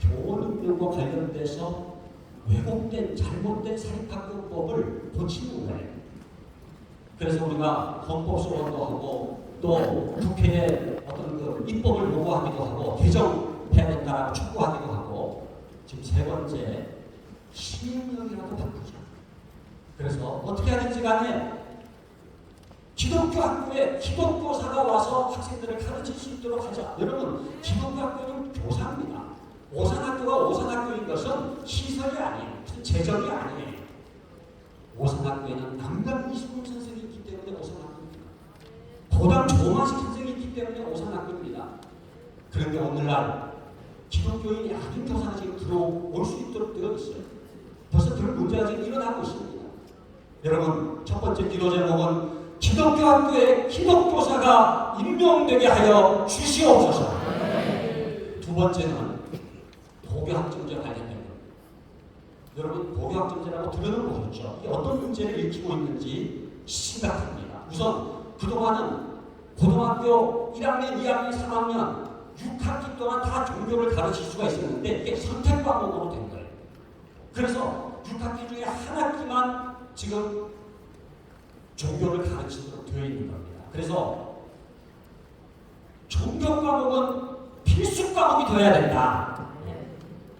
교원운동과 관련돼서 왜곡된 잘못된 사립학교법을 고치는 거예요. 그래서 우리가 헌법소원도 하고 또 국회에 어떤 그 입법을 요구하기도 하고 개정해야 된다라고 촉구하기도 하고, 지금 세 번째 시행령이라도 바꾸자. 그래서 어떻게 하든지 간에 기독교 학교에 기독교사가 와서 학생들을 가르칠 수 있도록 하자. 여러분, 기독교 학교는 교사입니다. 오산학교가 오산학교인 것은 시설이 아니에요. 재정이 아니에요. 오산학교에는 남강 이수근 선생이 있기 때문에 오산학교입니다. 도당 조만식 선생이 있기 때문에 오산학교입니다. 그런데 오늘날 기독교인이 아닌 교사가 지금 들어올 수 있도록 되어 있어요. 벌써 그런 문제가 지금 일어나고 있습니다. 여러분, 첫 번째 기도 제목은 기독교 학교에 기독교사가 임명되게 하여 주시옵소서. 두 번째는 고교학점제 관련된 겁니다. 여러분, 고교학점제라고 들어보셨죠? 이게 어떤 문제를 일으키고 있는지 심각합니다. 우선 그동안은 고등학교 1학년, 2학년, 3학년 6학기 동안 다 종교를 가르칠 수가 있었는데 이게 선택 과목으로 된 거예요. 그래서 6학기 중에 한 학기만 지금 종교를 가르치도록 되어 있는 겁니다. 그래서 종교 과목은 필수 과목이 되어야 된다.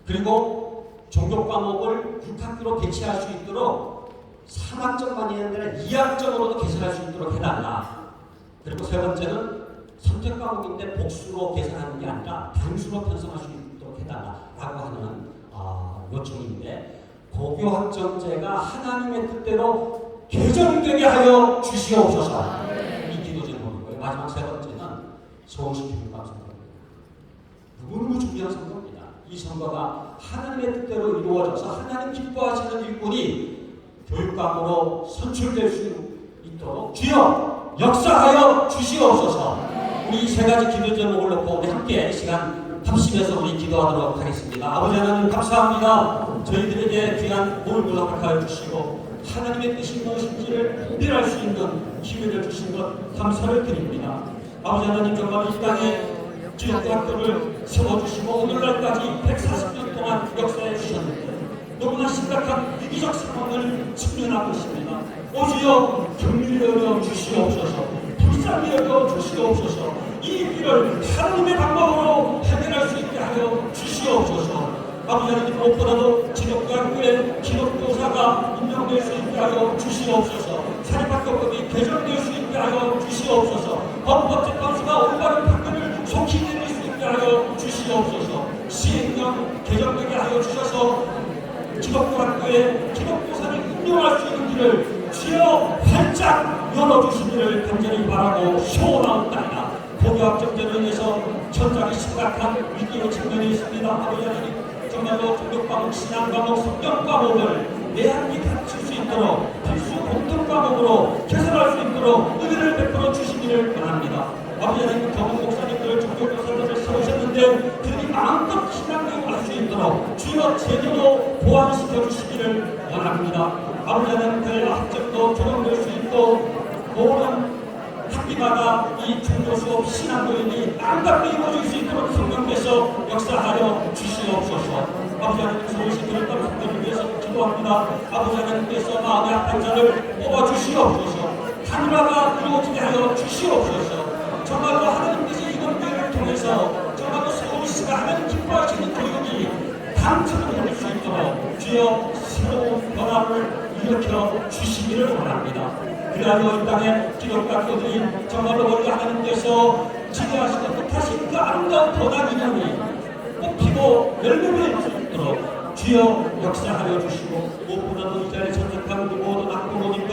그리고 종교 과목을 6학기로 개최할 수 있도록 3학점만이 아니라 2학점으로도 개설할 수 있도록 해달라. 그리고 세 번째는 선택 과목인데 복수로 계산하는 게 아니라 단수로 편성할 수 있도록 해달라라고 하는 요청인데, 고교학점제가 하나님의 뜻대로 개정되게 하여 주시옵소서. 이 기도 제목이고요. 마지막 세 번째는 서울시 교육감 선거입니다. 너무너무 중요한 선거입니다. 이 선거가 하나님의 뜻대로 이루어져서 하나님 기뻐하시는 일꾼이 교육감으로 선출될 수 있도록 주여 역사하여 주시옵소서. 우리 이 세 가지 기도 제목을 놓고 우리 함께 시간 합심해서 우리 기도하도록 하겠습니다. 아버지 하나님 감사합니다. 저희들에게 귀한 몸을 허락하여 주시고 하나님의 뜻이 무엇인지를 분별할 수 있는 기회를 주신 것 감사를 드립니다. 아버지 하나님, 정말 이 땅에 기독교 학교를 세워주시고 오늘날까지 140년 동안 역사해 주셨는데 너무나 심각한 위기적 상황을 직면하고 있습니다. 오주여 경륜히 여겨 주시옵소서. 불쌍히 여겨 주시옵소서. 이 길을 하나님의 방법으로 해결할 수 있게 하여 주시옵소서. 아버지 하나님, 무엇보다도 기독교 학교에 기독교사가 임명될 수 있게 하여 주시옵소서. 사립학교법이 개정될 수 있게 있게 하여 주시옵소서. 헌법재판소가 올바른 판결을 속히 내릴 수 있게 하여 주시옵소서. 시행령 개정되게 하여 주셔서 기독교학교에 기독교사를 인용할 수 있는 길을 주여 활짝 열어주시기를 간절히 바라고 소원하옵나이다. 고교학점제로 인해서 전장이 심각한 위기의 측면에 있습니다. 아버지 하나님, 정말로 종교과목, 신앙과목, 성경과목을 내한기 갖출 수 있도록 필수 공통과목으로 개설할 수 있도록 은혜를 베풀어 주시기를 원합니다. 아버지 하나님, 경험 목사님들, 종교교사들을 세우셨는데 그들이 마음껏 신앙교육을 할 수 있도록 주여 제대로 보완시켜 주시기를 원합니다. 아버지 하나님, 그 학점도 조정될 수 있도록 모든 학기마다 이 종교 수업 신앙교육이 아름답게 이루어질 수 있도록 성령께서 역사하여 주시옵소서. 아버지 하나님, 서울시 교육감 성도를 위해서 기도합니다. 아버지 하나님께서 마음의 아픈 자를 뽑아주시옵소서. 하늘나라가 이루어지게 하여 주시옵소서. 정말로 하나님께서 이번 교회를 통해서 정말로 서울시가 하나님 기뻐하시는 교육이 당첨될 수 있도록 주여 새로운 변화를 일으켜 주시기를 원합니다. 그리하여 이 땅에 기독교학교들이 정말로 우리 하나님께서 지배하시고 뜻하신 그 아름다운 도단 인연이 꽃피고 열매를 수 있도록 주여 역사하여 주시고, 무엇보다도 이 자리에 참석한 모든 학부모님들,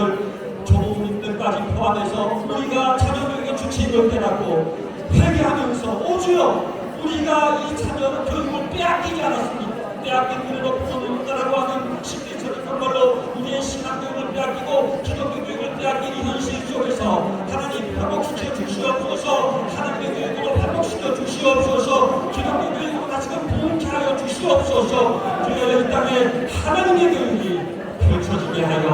조부모님들까지 포함해서 우리가 자녀교육의 주체를 깨닫고 회개하면서 오주여 우리가 이 자녀의 교육을 빼앗기지 않았습니다. 빼앗긴 우리로 부모님들라고 하는 심리적인 정말로 우리의 신앙교육을 빼앗기고 기독교 교육을 빼앗긴 이 현실 속에서 하나님 회복시켜 주시옵소서. 하나님의 교육으로 회복시켜 주시옵소서. 기독교 교육으로 다시금 부흥케 하여 주시옵소서. 주여 이 땅에 하나님의 교육이 펼쳐지게 하여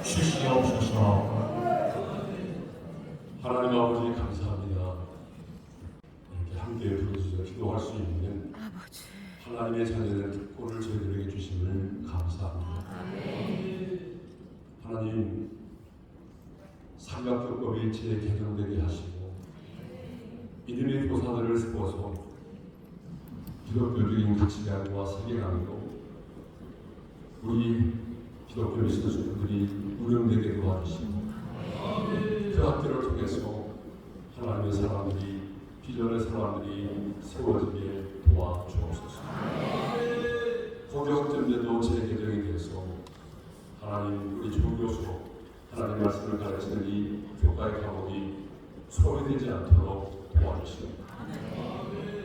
주시옵소서. 하나님 아버지 감사합니다. 이렇게 함께 부르짖어 기도할 수 있는 하나님의 자녀된 특권을 저희들에게 주심을 감사합니다. 하나님, 삼각교법 일체에 개정되게 하시고 믿음의 교사들을 세워서 기독교적인 가치관과 세계관으로 우리 기독교 미션들이 운영되게 도와주시고 그 학교를 통해서 하나님의 사람들이, 비전의 사람들이 세워지게 도와주옵소서. 고교학점제도 재개정이 돼서 하나님, 우리 조교수 하나님 말씀을 가르치는 이 교과의 과목이 소외되지 않도록 도와주십니다.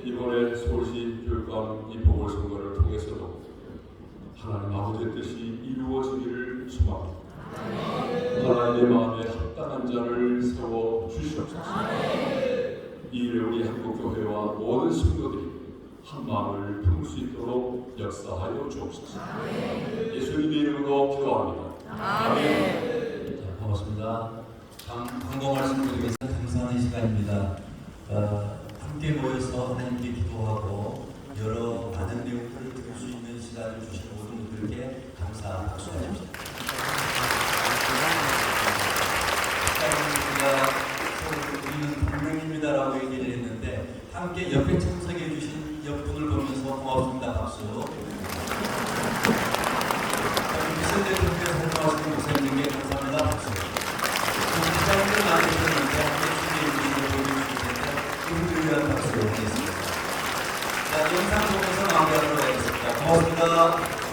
이번에 서울시 교육감 이 보궐선거를 통해서도 하나님 아버지의 뜻이 이루어지기를 소망합니다. 하나님의 마음에 합당한 자를 세워 주시옵소서. 이 일에 우리 한국교회와 모든 성도들이 한 마음을 품을 수 있도록 역사하여 주옵소서. 예수님의 이름으로 기도합니다. 아멘. 자, 고맙습니다. 광고 말씀드리면서 감사하는 시간입니다. 함께 모여서 하나님께 기도하고 여러 많은 내용들을 들을 수 있는 시간을 주신 모든 분들께 감사 박수드립니다. 우리는 동명입니다라고 얘기를 했는데 함께 옆에 참석해 주신 옆분을 보면서 고맙습니다. 박수. 미션 대표님께서 활동하시는 목사님께 감사합니다. 박수. 기자분들 많으셨는데 함께 준비해 주신 그분들을 위한 박수 드리겠습니다. 자, 영상 보면서 마무리하도록 하겠습니다. 고맙습니다.